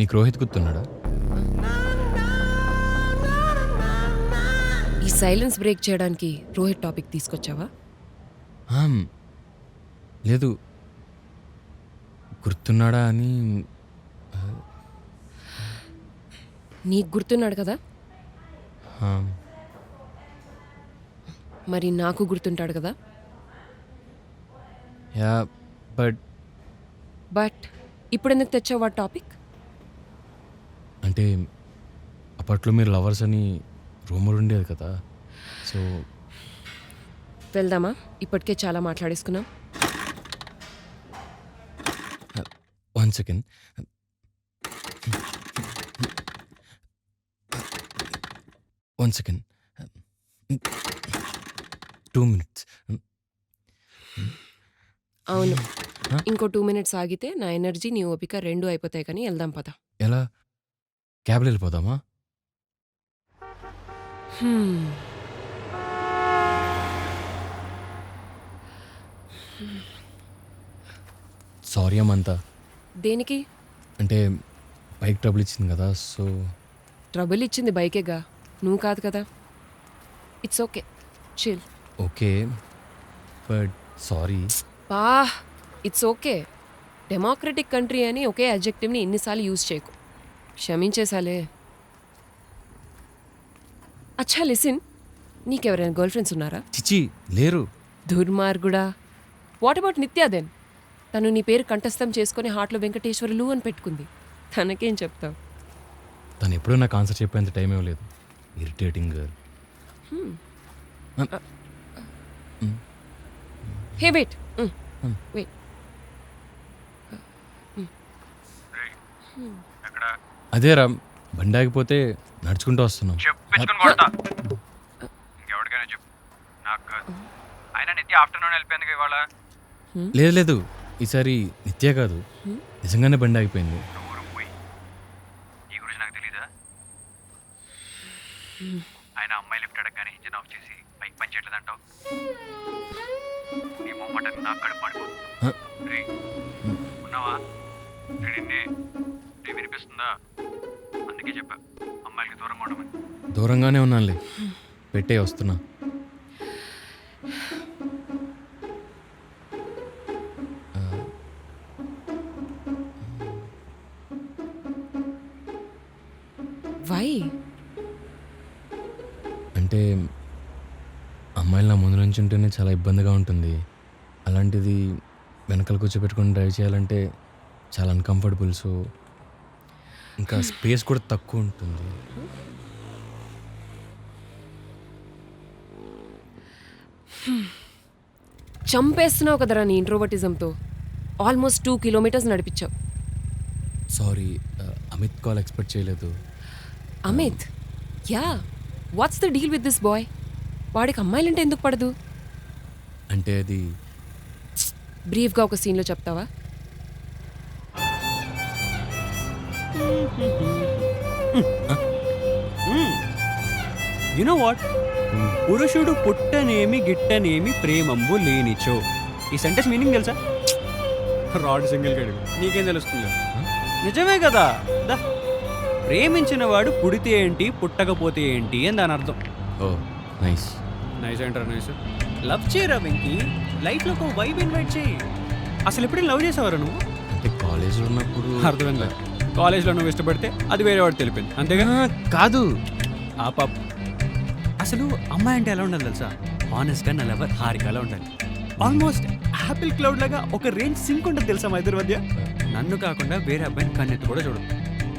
నీకు రోహిత్ గుర్తున్నాడా? ఈ సైలెన్స్ బ్రేక్ చేయడానికి రోహిత్ టాపిక్ తీసుకొచ్చావా? లేదు, గుర్తున్నాడా అని. నీకు గుర్తున్నాడు కదా, మరి నాకు గుర్తుంటాడు కదా. యా, బట్ ఇప్పుడు ఎందుకు తెచ్చావు ఆ టాపిక్? అంటే అప్పట్లో మీరు లవర్స్ అని రూమర్ ఉండేది కదా. సో వెళ్దామా? ఇప్పటికే చాలా మాట్లాడేసుకున్నాం. 1 సెకండ్. 1 సెకండ్. 2 మినిట్స్. అవును, ఇంకో 2 మినిట్స్ ఆగితే నా ఎనర్జీ నీ ఓపిక 2 అయిపోతాయి. కానీ వెళ్దాం పద. ఎలా? క్యాబ్లో వెళ్ళిపోదామా? సారీ అమ్మంతా. దేనికి? అంటే బైక్ ట్రబుల్ ఇచ్చింది కదా, సో. ట్రబుల్ ఇచ్చింది బైకేగా, నువ్వు కాదు కదా. It's okay, chill. Okay, but sorry. పా, ఇట్స్ ఓకే. డెమోక్రటిక్ కంట్రీ అని ఒకే అడ్జెక్టివ్ని ఎన్నిసార్లు యూజ్ చేయకు. క్షమించేసాలే. అచ్చా లిసిన్, నీకెవరైనా గర్ల్ ఫ్రెండ్స్ ఉన్నారా? చిచి లేరు. దుర్మార్గుడా. What about Nithya then? తను నీ పేరు కంఠస్థం చేసుకుని హార్ట్లో వెంకటేశ్వరులు అని పెట్టుకుంది. తనకేం చెప్తావు? తను ఎప్పుడూ నాకు ఆన్సర్ చెప్పేంత టైం ఇవ్వలేదు. Irritating girl. Hey wait wait. అదేరా, బండి ఆగిపోతే నడుచుకుంటూ వస్తున్నాం. ఇంకెవరికైనా చెప్పు, నాకు కాదు. ఆయన నిత్య ఆఫ్టర్నూన్ వెళ్ళిపోయింది ఇవాళ. లేదు లేదు, ఈసారి నిత్య కాదు, నిజంగానే బండి ఆగిపోయింది. ఈ గురించి నాకు తెలీదా? ఆయన అమ్మాయి లిఫ్ట్ అడగగానే ఇంజిన్ ఆఫ్ చేసి బైక్ పని చేయట్లేదంటావు. నీ మొమ్మటని నాకు కడుపు పడిపోతుంది. ఉన్నావా? నిన్నే వినిపిస్తుందా? అందుకే చెప్పా అమ్మాయిలకి దూరంగా ఉండమని. దూరంగానే ఉన్నానులే, పెట్టే వస్తున్నా. వై? అంటే అమ్మాయిలు నా ముందు నుంచి ఉంటేనే చాలా ఇబ్బందిగా ఉంటుంది. అలాంటిది వెనకాల కూర్చోబెట్టుకొని డ్రైవ్ చేయాలంటే చాలా అన్కంఫర్టబుల్. సో ఇంకా స్పేస్ కూడా తక్కువ ఉంటుంది. చంపేస్తున్నావు కదరా నీ ఇంట్రోవర్టిజంతో. ఆల్మోస్ట్ 2 కిలోమీటర్స్ నడిపించావు. సారీ, అమిత్ కాల్ ఎక్స్పెక్ట్ చేయలేదు. Amit? Yeah, what's the deal with this boy? వాడికి అమ్మాయిలంటే ఎందుకు పడదు? అంటే అది బ్రీఫ్గా ఒక సీన్లో చెప్తావా? You know what? పురుషుడు పుట్టనేమి గిట్టనేమి ప్రేమంబు లేనిచో. ఈ సెంటెన్స్ మీనింగ్ తెలుసా? రాడ్ సింగిల్ గడి, నీకేం తెలుస్తుంది? నిజమే కదా. దా, ప్రేమించిన వాడు పుడితే ఏంటి పుట్టకపోతే ఏంటి అని దాని అర్థం. ఓ నైస్. నైస్ అంటారా? నైస్. లవ్ చేయరా వెంకీ, లైఫ్లో ఒక వైబ్ ఇన్వైట్ చేయి. అసలు ఎప్పుడైనా లవ్ చేసేవారు నువ్వు? అంటే కాలేజ్లో ఉన్నప్పుడు. అర్థమైందా? కాలేజ్లో నువ్వు ఇష్టపడితే అది వేరే వాడు తెలిపింది, అంతేగా? కాదు. ఆ పాప అసలు అమ్మాయి అంటే ఎలా ఉండాలి తెలుసా? హానెస్ట్గా నా లవర్ హారికలా ఉండాలి. ఆల్మోస్ట్ యాపిల్ క్లౌడ్ లాగా ఒక రేంజ్ సింక్ ఉంటుంది తెలుసా మా ఇద్దరి మధ్య. నన్ను కాకుండా వేరే అబ్బాయిని కన్నెత్తి కూడా చూడదు.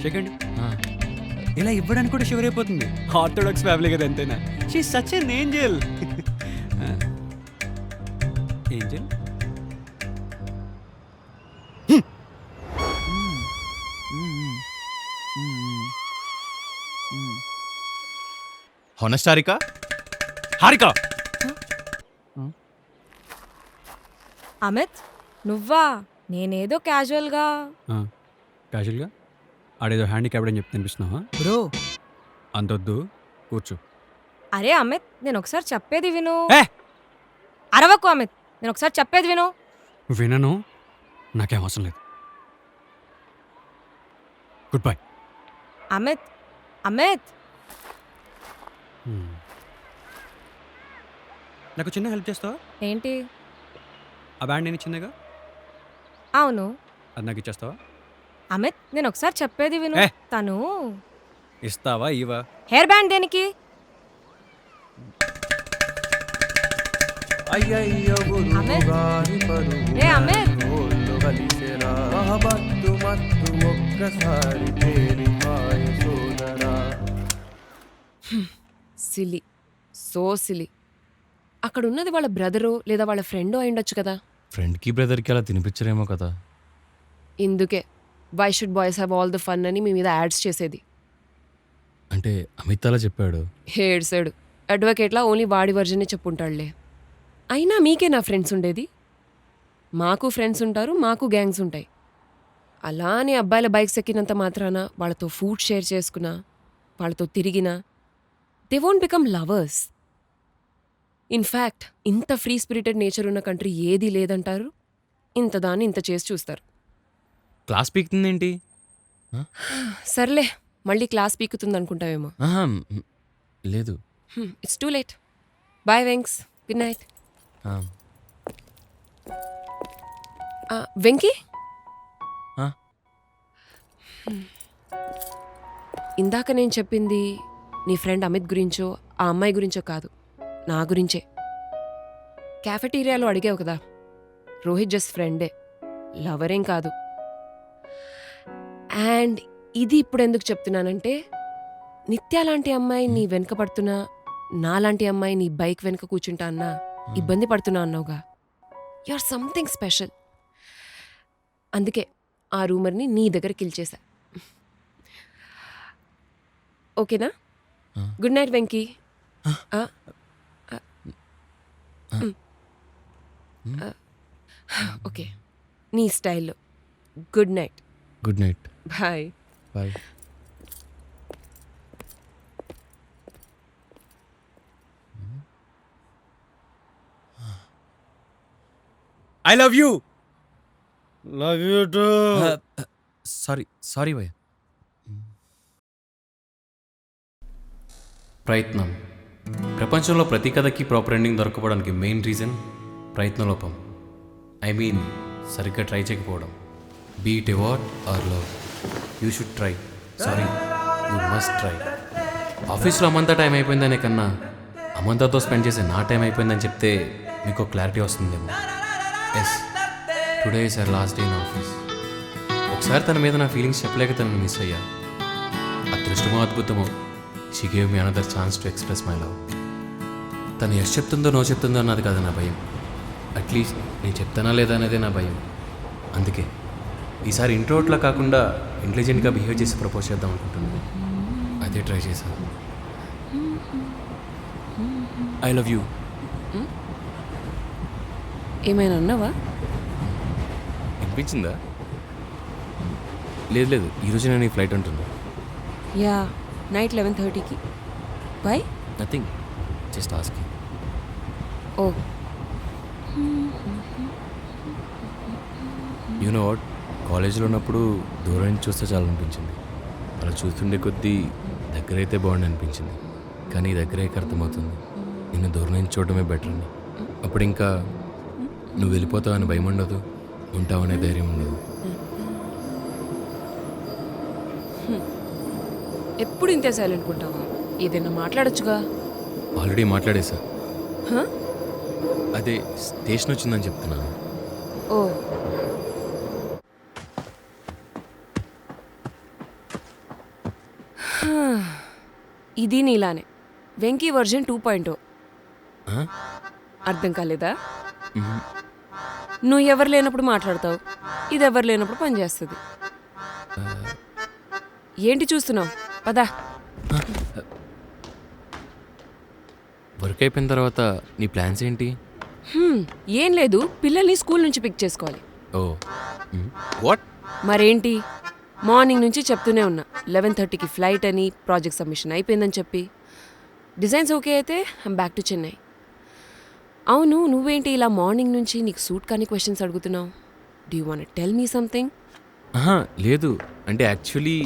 సెకండ్ ఇలా ఇవ్వడానికి కూడా షివర్ అయిపోతుంది. ఆర్థోడాక్స్ ఫ్యామిలీ కదా ఎంతైనా. She such N Angel. Angel honest Harika. Harika Amit, నువ్వా? నేనేదో క్యాజువల్గా. క్యాజువల్గా ఆడేదో హ్యాండిక్యాప్డ్ అని చెప్తే అనిపిస్తున్నావా? బ్రో అంతొద్దు, కూర్చో. అరే అమిత్, నేను ఒకసారి చెప్పేది విను. ఏ! అరవకు అమిత్, నేను ఒకసారి చెప్పేది విను. వినను, నాకేం అవసరం లేదు. Good bye. అమిత్, అమిత్. నాకు చిన్న హెల్ప్ చేస్తావా? ఏంటి? ఆ బ్యాండ్ నేను ఇచ్చిందేగా, అవును. అది నాకు ఇచ్చేస్తావా? అమిత్, నేను ఒకసారి చెప్పేది విను. ఏ! తను ఇస్తావా ఇవా? హెయిర్ బ్యాండ్ దేనికి? అమిత్, ఏ అమిత్. సిలి, సో సిలి. అక్కడ ఉన్నది వాళ్ళ బ్రదరో లేదా వాళ్ళ ఫ్రెండో అయిండొచ్చు కదా. ఫ్రెండ్కి బ్రదర్కి అలా తినిపించరేమో కదా. ఇందుకే why should boys have all the fun అని మీ మీద యాడ్స్ చేసేది. అంటే అమిత్ అలా చెప్పాడు. ఏడ్సాడు. అడ్వకేట్లా ఓన్లీ వాడి వర్జనే చెప్పుంటాడులే. అయినా మీకే నా ఫ్రెండ్స్ ఉండేది. మాకు ఫ్రెండ్స్ ఉంటారు, మాకు గ్యాంగ్స్ ఉంటాయి. అలా అని అబ్బాయిల బైక్స్ ఎక్కినంత మాత్రాన వాళ్ళతో ఫుడ్ షేర్ చేసుకున్నా, వాళ్ళతో తిరిగినా they won't become lovers. In fact ఇంత ఫ్రీ స్పిరిటెడ్ నేచర్ ఉన్న కంట్రీ ఏదీ లేదంటారు. ఇంత దాన్ని ఇంత చేసి చూస్తారు. క్లాస్ పీకుతుందేంటి? సర్లే, మళ్ళీ క్లాస్ పీకుతుంది అనుకుంటావేమో. లేదు. It's too late. Bye Venks, good night. Venky, ఇందాక నేను చెప్పింది నీ ఫ్రెండ్ అమిత్ గురించో ఆ అమ్మాయి గురించో కాదు, నా గురించే. క్యాఫెటీరియాలో అడిగావు కదా, రోహిత్ జస్ట్ ఫ్రెండే, లవరేం కాదు. అండ్ ఇది ఇప్పుడు ఎందుకు చెప్తున్నానంటే, నిత్య లాంటి అమ్మాయి నీ వెనక పడుతున్నా, నాలాంటి అమ్మాయి నీ బైక్ వెనక కూర్చుంటా అన్నా ఇబ్బంది పడుతున్నా అన్నావుగా. You or something special. అందుకే ఆ రూమర్ని నీ దగ్గర కిల్ చేశా. ఓకేనా? Good night Venky. ఓకే, నీ స్టైల్లో. Good night. Good night. Bye. Bye. I love you. Love you too. Sorry భయ్య. ప్రయత్నం. ప్రపంచంలో ప్రతి కథకి ప్రాపర్ ఎండింగ్ దొరకపోవడానికి మెయిన్ రీజన్ ప్రయత్నలోపం. ఐ మీన్ సరిగ్గా ట్రై చేయకపోవడం. Be it award or love, you should try. Sorry, you must try. ఆఫీస్లో అమంతా టైం అయిపోయిందనే కన్నా అమంతాతో స్పెండ్ చేసే నా టైం అయిపోయిందని చెప్తే మీకు క్లారిటీ వస్తుందేమో. Yes, today is our last day in office. ఒకసారి తన మీద నా ఫీలింగ్స్ చెప్పలేక తనను మిస్ అయ్యా. అదృష్టమో అద్భుతమో, she gave me another chance to express my love. తను ఎస్ చెప్తుందో నో చెప్తుందో అన్నది కదా నా భయం. అట్లీస్ట్ నేను చెప్తానా లేదా అనేదే నా భయం. అందుకే ఈసారి ఇంట్రోట్లా కాకుండా ఇంటెలిజెంట్గా బిహేవ్ చేసి ప్రపోజ్ చేద్దాం అనుకుంటున్నాను. అదే ట్రై చేశాను. I love you. ఏమైనా అన్నావా? వినిపించిందా? లేదు, ఈరోజు నేను ఈ ఫ్లైట్ ఉంటుంది. యా, నైట్ 11:30కి. Bye. Nothing, just asking. Oh, you know what, కాలేజీలో ఉన్నప్పుడు దూరం నుంచి చూస్తే చాలా అనిపించింది. అలా చూస్తుండే కొద్దీ దగ్గరైతే బాగుండి అనిపించింది. కానీ దగ్గరైతే అర్థమవుతుంది నిన్ను దూరం నుంచి చూడటమే బెటర్ అని. అప్పుడు ఇంకా నువ్వు వెళ్ళిపోతావని భయం ఉండదు, ఉంటావనే ధైర్యం ఉండదు. ఎప్పుడు ఇంతే సైలెంట్ ఉంటావా? ఏదైనా మాట్లాడొచ్చుగా. ఆల్రెడీ మాట్లాడేశా. అదే స్టేషన్ వచ్చిందని చెప్తున్నాను. ఓ, ఇది నీలానే వెంకీ వర్జన్ 2.0. అర్థం కాలేదా? నువ్వు ఎవరు లేనప్పుడు మాట్లాడతావు, ఇది ఎవరు లేనప్పుడు పనిచేస్తుంది. ఏంటి చూస్తున్నావు? పదా. వర్క్ అయిపోయిన తర్వాత నీ ప్లాన్స్ ఏంటి? ఏం లేదు, పిల్లల్ని స్కూల్ నుంచి పిక్ చేసుకోవాలి. ఓ, వాట్? మరేంటి, మార్నింగ్ నుంచి చెప్తూనే ఉన్నా 11:30కి ఫ్లైట్ అని, ప్రాజెక్ట్ సబ్మిషన్ అయిపోయిందని చెప్పి. డిజైన్స్ ఓకే అయితే ఐమ్ బ్యాక్ టు చెన్నై. అవును, నువ్వేంటి ఇలా మార్నింగ్ నుంచి నీకు సూట్ కానీ క్వశ్చన్స్ అడుగుతున్నావు? Do you want tell me something? లేదు, అంటే యాక్చువల్లీ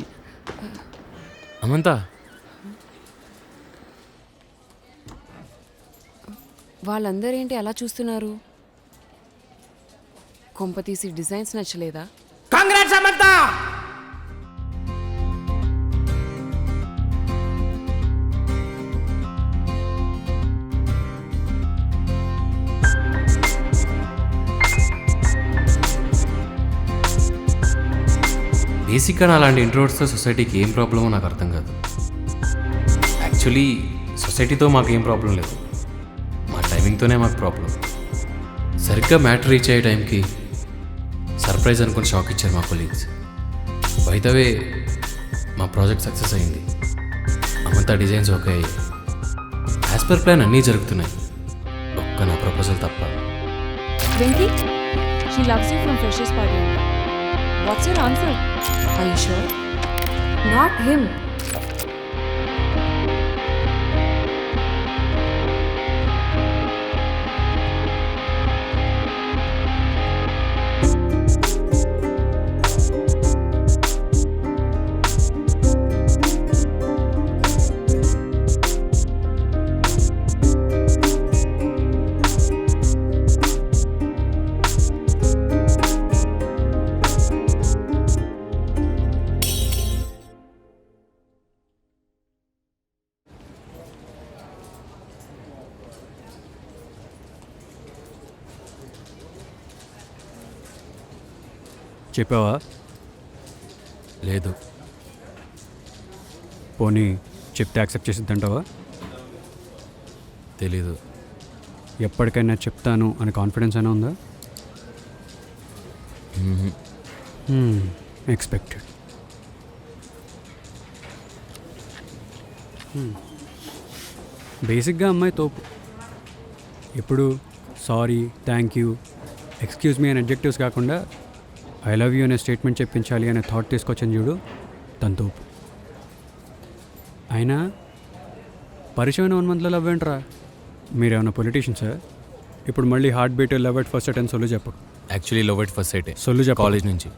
అమంతా వాళ్ళందరేంటి అలా చూస్తున్నారు? కొంపతీసి డిజైన్స్ నచ్చలేదా? కంగ్రాట్స్ అమంతా. బేసిక్గా నా అలాంటి ఇంట్రోవర్ట్స్తో సొసైటీకి ఏం ప్రాబ్లమో నాకు అర్థం కాదు. యాక్చువల్లీ సొసైటీతో మాకు ఏం ప్రాబ్లం లేదు. మా టైం టైమింగ్తోనే మాకు ప్రాబ్లం. సరిగ్గా మ్యాటర్ రీచ్ అయ్యే టైంకి సర్ప్రైజ్ అనుకుని షాక్ ఇచ్చారు మా కొలీగ్స్. బైదవే మా ప్రాజెక్ట్ సక్సెస్ అయింది. అమంతా డిజైన్స్ ఓకే అయ్యి యాజ్ పర్ ప్లాన్ అన్నీ జరుగుతున్నాయి. ఒక్క నా ప్రపోజల్ తప్ప. Venky, she loves you from freshers party. What's your answer? Are you sure? Not him. చెప్పావా? లేదు. పోనీ చెప్తే యాక్సెప్ట్ చేసిద్దంటావా? తెలీదు. ఎప్పటికైనా చెప్తాను అని కాన్ఫిడెన్స్ అయినా ఉందా? ఎక్స్పెక్టెడ్. బేసిక్గా అమ్మాయి తోపు. ఇప్పుడు sorry, thank you, excuse me అనే అడ్జెక్టివ్స్ కాకుండా ఐ లవ్ యూ అనే స్టేట్మెంట్ చెప్పించాలి అనే థాట్ తీసుకొచ్చాను చూడు, తన తోపు. అయినా పరిచయమైన 1 monthలో లవ్ ఏంట్రా? మీరేమన్నా పొలిటీషియన్సా? ఇప్పుడు మళ్ళీ heartbeat, love at first sight అని సొల్లు చెప్పకు. యాక్చువల్లీ లవ్ ఎట్ ఫస్ట్ సైటే. సొల్లు చెప్పు. కాలేజ్ నుంచి.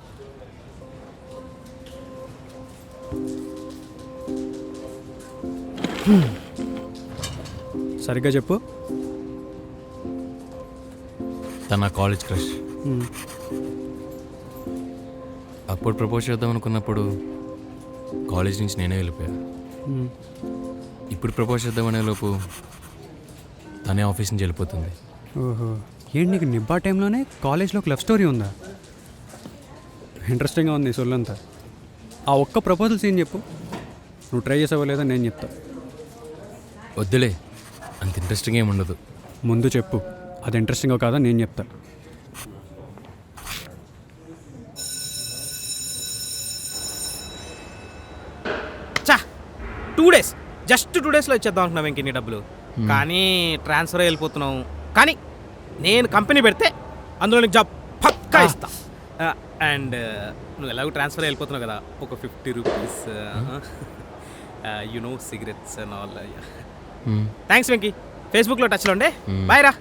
సరిగ్గా చెప్పు. తన కాలేజ్ క్రష్. అప్పుడు ప్రపోజ్ చేద్దాం అనుకున్నప్పుడు కాలేజ్ నుంచి నేనే వెళ్ళిపోయా. ఇప్పుడు ప్రపోజ్ చేద్దామనే లోపు తనే ఆఫీస్ నుంచి వెళ్ళిపోతుంది. ఓహో, ఏంటి నీకు నిబ్బా టైంలోనే కాలేజ్లో ఒక లవ్ స్టోరీ ఉందా? ఇంట్రెస్టింగ్గా ఉంది సొల్లంతా. ఆ ఒక్క ప్రపోజల్ సీన్ చెప్పు. నువ్వు ట్రై చేసావో లేదో నేను చెప్తా. వద్దులే, అంత ఇంట్రెస్టింగ్ ఏమి ఉండదు. ముందు చెప్పు, అది ఇంట్రెస్టింగో కాదా నేను చెప్తా. చా 2 days, జస్ట్ 2 daysలో ఇచ్చేద్దాం అనుకున్నావు ఇంక నీ డబ్బులు. కానీ ట్రాన్స్ఫర్ వెళ్ళిపోతున్నావు. కానీ నేను కంపెనీ పెడితే అందులో నీకు జాబ్ పక్కా ఇస్తా. అండ్ నువ్వు ఎలాగో ట్రాన్స్ఫర్ వెళ్ళిపోతున్నావు కదా, ఒక 50 rupees no cigarettes and all. Thanks Venky. ఫేస్బుక్లో టచ్లో ఉండే. బాయ్ రా.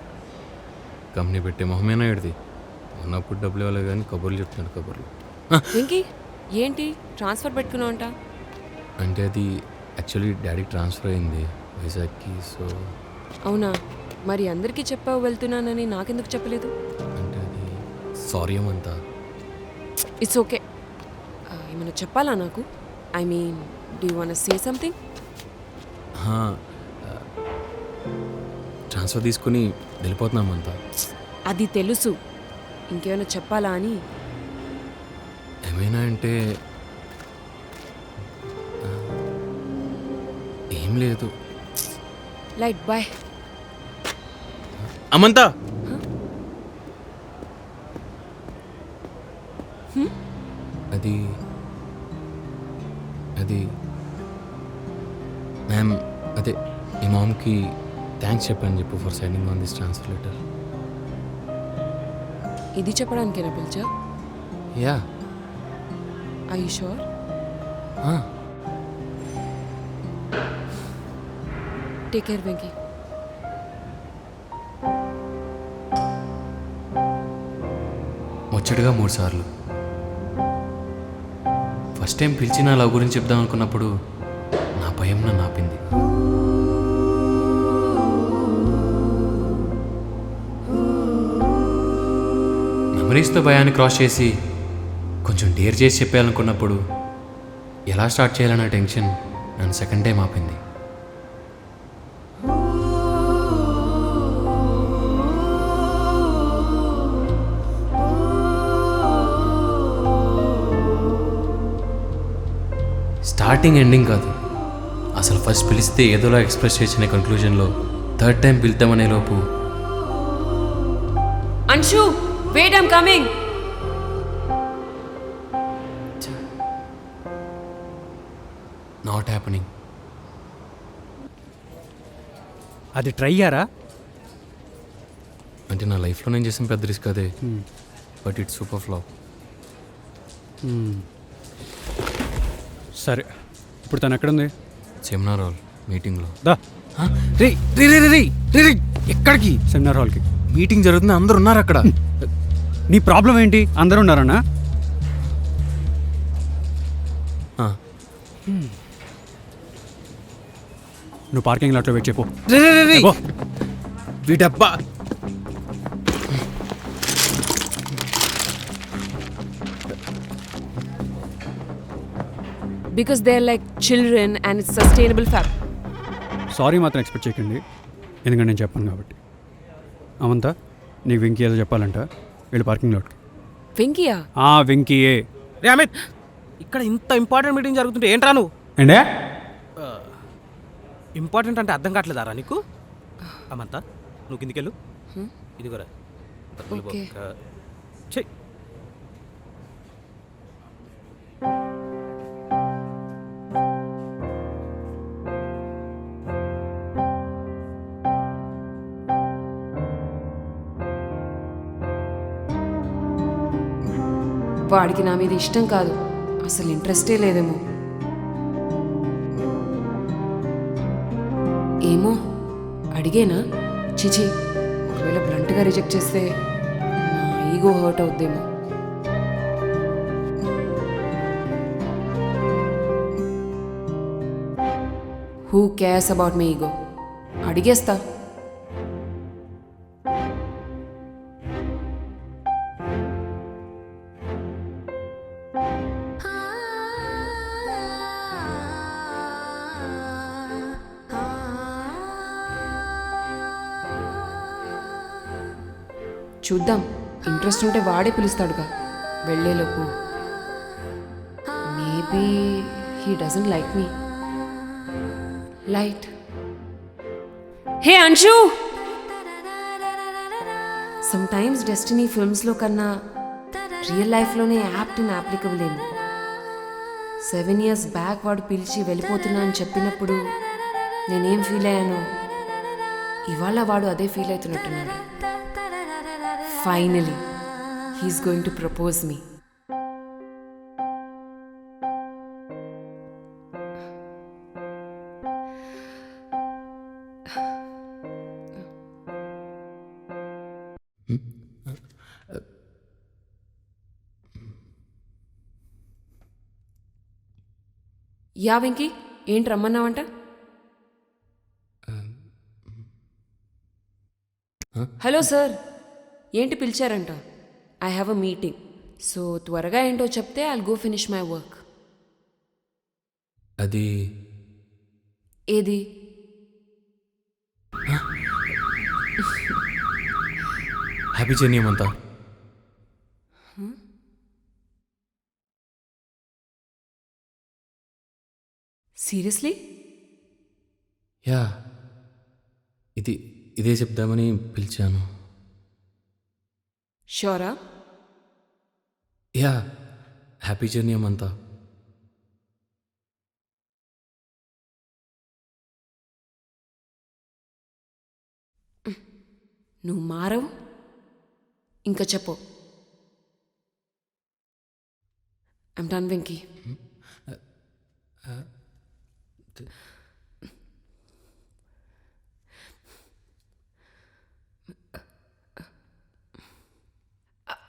కంపెనీ పెట్టే మొహమేనా ఏడిది? ఉన్నప్పుడు డబ్బులు ఇవ్వాలి కానీ కబుర్లు చెప్తాను కబుర్లు. వెంకీ, ఏంటి ట్రాన్స్ఫర్ పెట్టుకున్నావు అంట? అంటే అది యాక్చువల్లీ డాడీకి ట్రాన్స్ఫర్ అయింది వైజాగ్కి. సో అవునా? మరి అందరికీ చెప్పావు వెళ్తున్నానని, నాకెందుకు చెప్పలేదు? అంటే అది సారీ అమంతా. It's okay. ఏమైనా చెప్పాలా నాకు? I mean, do you want say something? Transfer తీసుకుని వెళ్ళిపోతున్నామంతా. అది తెలుసు, ఇంకేమైనా చెప్పాలా అని. ఏమైనా అంటే ఏం లేదు. Light bye. అమంతా, అది అది మ్యామ్, అదే ఈ మామ్కి థ్యాంక్స్ చెప్పాను చెప్పు for signing on this transfer letter. ఇది చెప్పడానికేనా పిలిచా? Yeah. I you sure? Take care Venky. ముచ్చటగా 3 సార్లు. ఫస్ట్ టైం పిలిచి నా లవ్ గురించి చెప్దాం అనుకున్నప్పుడు నా భయం నన్ను ఆపింది. మెమరీస్తో భయాన్ని క్రాస్ చేసి కొంచెం డేర్ చేసి చెప్పాలనుకున్నప్పుడు ఎలా స్టార్ట్ చేయాలన్న టెన్షన్ నన్ను సెకండ్ టైం ఆపింది. స్టార్టింగ్ ఎండింగ్ కాదు, అసలు ఫస్ట్ పిలిస్తే ఏదోలా ఎక్స్ప్రెస్ చేసిన కంక్లూజన్లో 3rd టైం పిలుద్దామనే లోపు Anshu wait I'm coming. Not happening. అది ట్రై అయ్యారా? అంటే నా లైఫ్లో నేను చేసిన పెద్ద రిస్క్ అదే, బట్ ఇట్స్ సూపర్ ఫ్లాప్. సరే, ఇప్పుడు తను ఎక్కడుంది? సెమినార్ హాల్ మీటింగ్లో. దా. రే రే రే రే రే రే ఎక్కడికి? సెమినార్ హాల్కి. మీటింగ్ జరుగుతుంది, అందరు ఉన్నారు అక్కడ. నీ ప్రాబ్లం ఏంటి? అందరూ ఉన్నారన్నా? నువ్వు పార్కింగ్ లాట్లో వెయిట్ చెప్పు. రే రే రే వీడబ్బా. Because they're like children and it's sustainable fab. Sorry మాత్రం ఎక్స్పెక్ట్ చేయకండి, ఎందుకంటే నేను చెప్పాను కాబట్టి. అవంతా నీకు వెంకీ ఏదో చెప్పాలంట, వెళ్ళి పార్కింగ్ లాట్కి. వెంకీయా? వెంకీయే. రే అమిత్, ఇక్కడ ఇంత ఇంపార్టెంట్ మీటింగ్ జరుగుతుంటే ఏంట్రా నువ్వు? ఏంటే ఇంపార్టెంట్ అంటే అర్థం కావట్లేదారా నీకు? అమంతా నువ్వు కిందికెళ్ళు. ఇదిగోరా ఓకే. చెయ్. వాడికి నా మీద ఇష్టం కాదు, అసలు ఇంట్రెస్టే లేదేమో. ఏమో అడిగేనా? చిచి, ఒకవేళ బ్లంట్గా రిజెక్ట్ చేస్తే నా ఈగో హర్ట్ అవుద్దేమో. Who cares about my ego? అడిగేస్తా. చూద్దాం, ఇంట్రెస్ట్ ఉంటే వాడే పిలుస్తాడుగా వెళ్ళేలోపు. Maybe he doesn't like me. Light. Hey Anshu, sometimes destiny ఫిల్మ్స్లో కన్నా రియల్ లైఫ్లోనే యాప్ట్ అండ్ అప్లికబుల్ ఏమో. 7 years బ్యాక్ వాడు పిలిచి వెళ్ళిపోతున్నా అని చెప్పినప్పుడు నేనేం ఫీల్ అయ్యానో ఇవాళ వాడు అదే ఫీల్ అవుతున్నట్టున్నాడు. Finally, he's going to propose me. Yeah Venky, ఏంటి రమ్మన్నావంట? హలో సార్, ఏంటి పిలిచారంట? I have a meeting, so త్వరగా ఏంటో చెప్తే I'll go finish my work. అది ఏది? Happy journey Amantha. Seriously? Yeah, ఇదే చెప్దామని పిలిచాను. షూరా? Yeah, happy journey Amantha. నువ్వు మారవు, ఇంకా చెప్పు. I'm done Venky.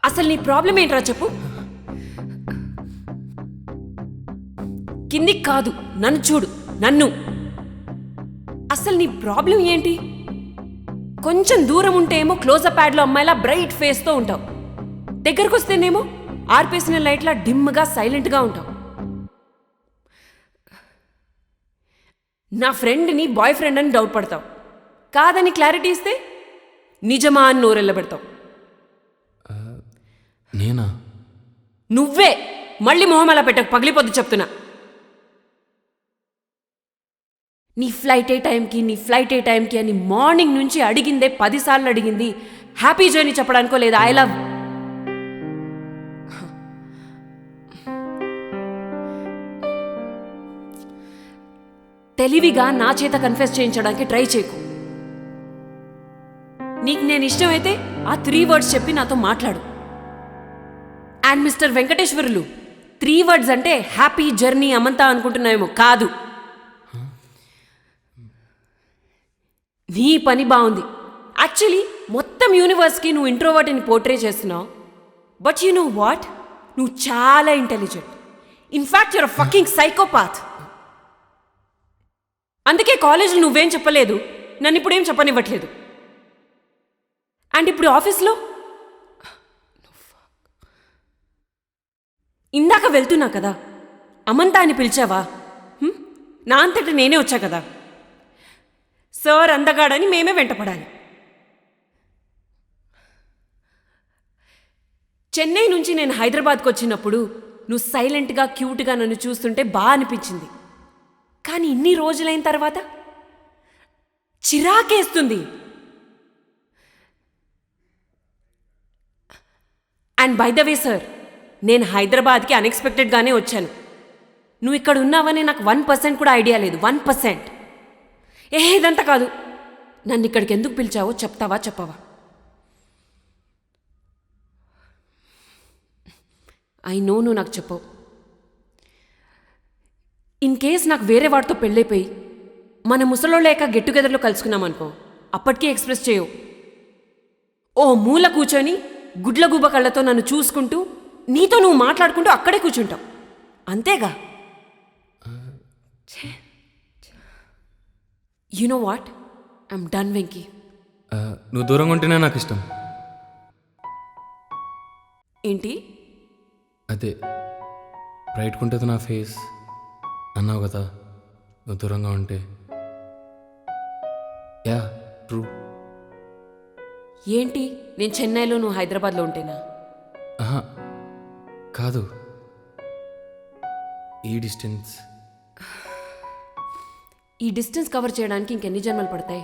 అసలు నీ ప్రాబ్లం ఏంట్రా చెప్పు. కిందికి కాదు, నన్ను చూడు, నన్ను. అసలు నీ ప్రాబ్లం ఏంటి? కొంచెం దూరం ఉంటే ఏమో క్లోజప్ యాడ్లో అమ్మాయిలా బ్రైట్ ఫేస్తో ఉంటావు, దగ్గరకు వస్తేనేమో ఆర్పేసిన లైట్లా డిమ్గా సైలెంట్గా ఉంటావు. నా ఫ్రెండ్ని బాయ్ ఫ్రెండ్ అని డౌట్ పడతావు, కాదని క్లారిటీ ఇస్తే నిజమా అని నోరెళ్ళబెడతావు. నేనా? నువ్వే. మళ్ళీ మొహం అలా పెట్టకు, పగిలిపోద్దు చెప్తున్నా. నీ ఫ్లైట్ ఏ టైంకి అని మార్నింగ్ నుంచి అడిగిందే 10 సార్లు అడిగింది. హ్యాపీ జర్నీ చెప్పడానికో లేదా ఐ లవ్ తెలివిగా నా చేత కన్ఫెస్ చేయించడానికి ట్రై చేయకు. నీకు నేను ఇష్టమైతే ఆ 3 words చెప్పి నాతో మాట్లాడు. అండ్ మిస్టర్ వెంకటేశ్వరులు, 3 words అంటే హ్యాపీ జర్నీ అమంతా అనుకుంటున్నావేమో, కాదు. నీ పని బాగుంది. యాక్చువల్లీ మొత్తం యూనివర్స్కి నువ్వు ఇంట్రోవర్ట్ని పోర్ట్రే చేస్తున్నావు. బట్ యు నో వాట్, నువ్వు చాలా intelligent. In fact your fucking psychopath. అందుకే కాలేజ్లో నువ్వేం చెప్పలేదు, నన్ను ఇప్పుడు ఏం చెప్పనివ్వట్లేదు. అండ్ ఇప్పుడు ఆఫీస్లో ఇందాక వెళ్తున్నా కదా, అమంతా అని పిలిచావా? నా అంతటా నేనే వచ్చా కదా. సార్ అందగాడని మేమే వెంటపడాలి. చెన్నై నుంచి నేను హైదరాబాద్కి వచ్చినప్పుడు నువ్వు సైలెంట్గా క్యూట్గా నన్ను చూస్తుంటే బాగా అనిపించింది. కానీ ఇన్ని రోజులైన తర్వాత చిరాకేస్తుంది. And by the way sir, నేను హైదరాబాద్కి అన్ఎక్స్పెక్టెడ్గానే వచ్చాను. నువ్వు ఇక్కడ ఉన్నావని నాకు 1% కూడా ఐడియా లేదు. 1%. ఇదంతా కాదు. నన్ను ఇక్కడికి ఎందుకు పిలిచావో చెప్తావా చెప్పవా? ఐ నో నువ్వు నాకు చెప్పవు. ఇన్ కేస్ నాకు వేరే వాడితో పెళ్ళైపోయి మన ముసలోళ్ళేక గెట్ టుగెదర్లో కలుసుకున్నామనుకో, అప్పటికే ఎక్స్ప్రెస్ చేయవు. ఓ మూల కూర్చొని గుడ్లగూబ కళ్ళతో నన్ను చూసుకుంటూ నీతో నువ్వు మాట్లాడుకుంటూ అక్కడే కూర్చుంటావు, అంతేగా? You know what, I'm done Venky. నువ్వు దూరంగా ఉంటేనే నాకు ఇష్టం. ఏంటి? అదే బ్రైట్గా ఉంటుంది నా ఫేస్ అన్నావు కదా, నువ్వు దూరంగా ఉంటే. Yeah true. ఏంటి, నేను చెన్నైలో నువ్వు హైదరాబాద్లో ఉంటేనా? ఆహా కాదు, ఈ డిస్టెన్స్ కవర్ చేయడానికి ఇంకెన్ని జన్మలు పడతాయి?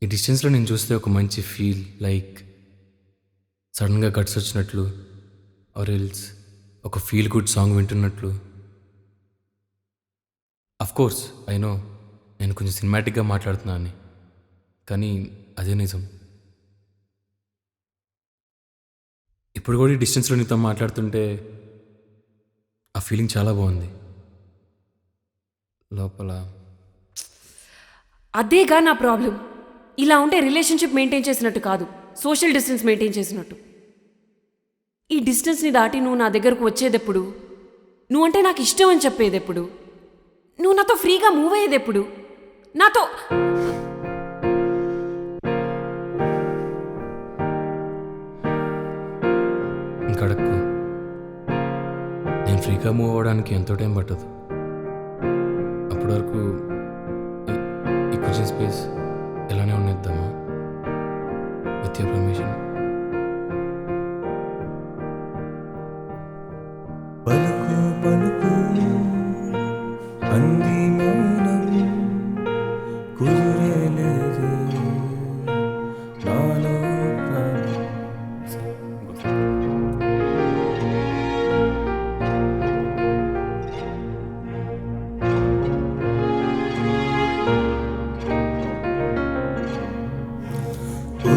ఈ డిస్టెన్స్లో నేను చూస్తే ఒక మంచి ఫీల్, లైక్ సడన్గా గట్స్ వచ్చినట్లు, ఆర్ ఎల్స్ ఒక ఫీల్ గుడ్ సాంగ్ వింటున్నట్లు. కోర్స్ ఐ నో నేను కొంచెం సినిమాటిక్గా మాట్లాడుతున్నా అని, కానీ అదే నిజం. ఇప్పుడు కూడా ఈ డిస్టెన్స్లో నీతో మాట్లాడుతుంటే ఆ ఫీలింగ్ చాలా బాగుంది లోపల. అదేగా నా ప్రాబ్లం. ఇలా ఉంటే రిలేషన్షిప్ మెయింటైన్ చేసినట్టు కాదు, సోషల్ డిస్టెన్స్ మెయింటైన్ చేసినట్టు. ఈ డిస్టెన్స్ని దాటి నువ్వు నా దగ్గరకు వచ్చేదెప్పుడు? నువ్వంటే నాకు ఇష్టం అని చెప్పేదెప్పుడు? నువ్వు నాతో ఫ్రీగా మూవ్ అయ్యేదెప్పుడు? నాతో ఇంకడక్కు, నేను ఫ్రీగా మూవ్ అవ్వడానికి ఎంతో టైం పట్టదు. అప్పటి వరకు ఈ క్వశ్చన్ స్పేస్ ఇలానే ఉండేద్దామా? With your permission. పలుకు పలుకు అంది మౌనం కుదురేలేదు నాలో ప్రాణం. ఓ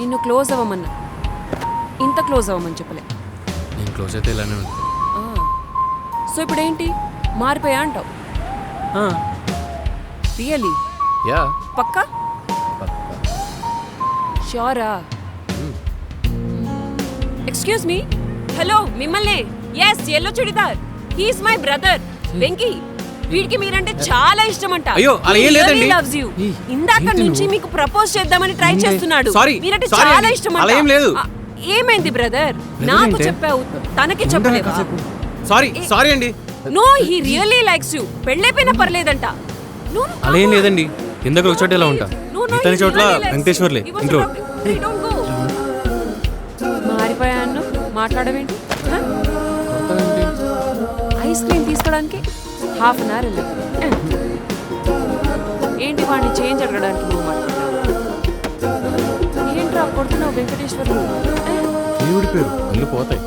నిన్ను క్లోజ్ అవ్వమన్నా, ఇంత క్లోజ్ అవ్వమని చెప్పలే. నేను క్లోజ్ అయితే ఇలానే ఉంది. సో ఇప్పుడు ఏంటి, మారిపోయా అంటావు? రియలీ? యా పక్కా? షూరా? ఎక్స్క్యూజ్ మీ, హలో మిమ్మల్ని. Yes, yellow churidar. He's my brother Venky. వీడికి మీరంటే చాలా ఇష్టం అంట. అయ్యో, అలా ఏం లేదండి. Loves you. ఇందాక నుంచి మీకు ప్రపోజ్ చేద్దామని ట్రై చేస్తున్నాడు. సారీ, మీరంటే సారీ చాలా అండి. ఇష్టం అలా ఏం లేదు. ఏమైంది బ్రదర్? నాకు చెప్పావు, తనకి చెప్పలేవా? సారీ అండి. No, he really likes you. పెళ్ళైపోయినా పర్లేదంట. No, no, అలా ఏం లేదండి. ఇందాక ఒక చోట ఇలా ఉంటా, ఇతని చోట్ల వెంకటేశ్వర్లే ఇంక్లూడ్. మారిపోయాను, మాట్లాడవేంటి? ఐస్ క్రీమ్ తీసుకోవడానికి ½ అన్ అవర్ వెళ్ళాను. ఏంటి వాడిని చేంజ్ అడగడానికి నువ్వు మాట్లాడావు? ఏంట్రా కొడుతున్నావు వెంకటేశ్వర్లు? దేవుడి పేరు అల్లు పోతాయి.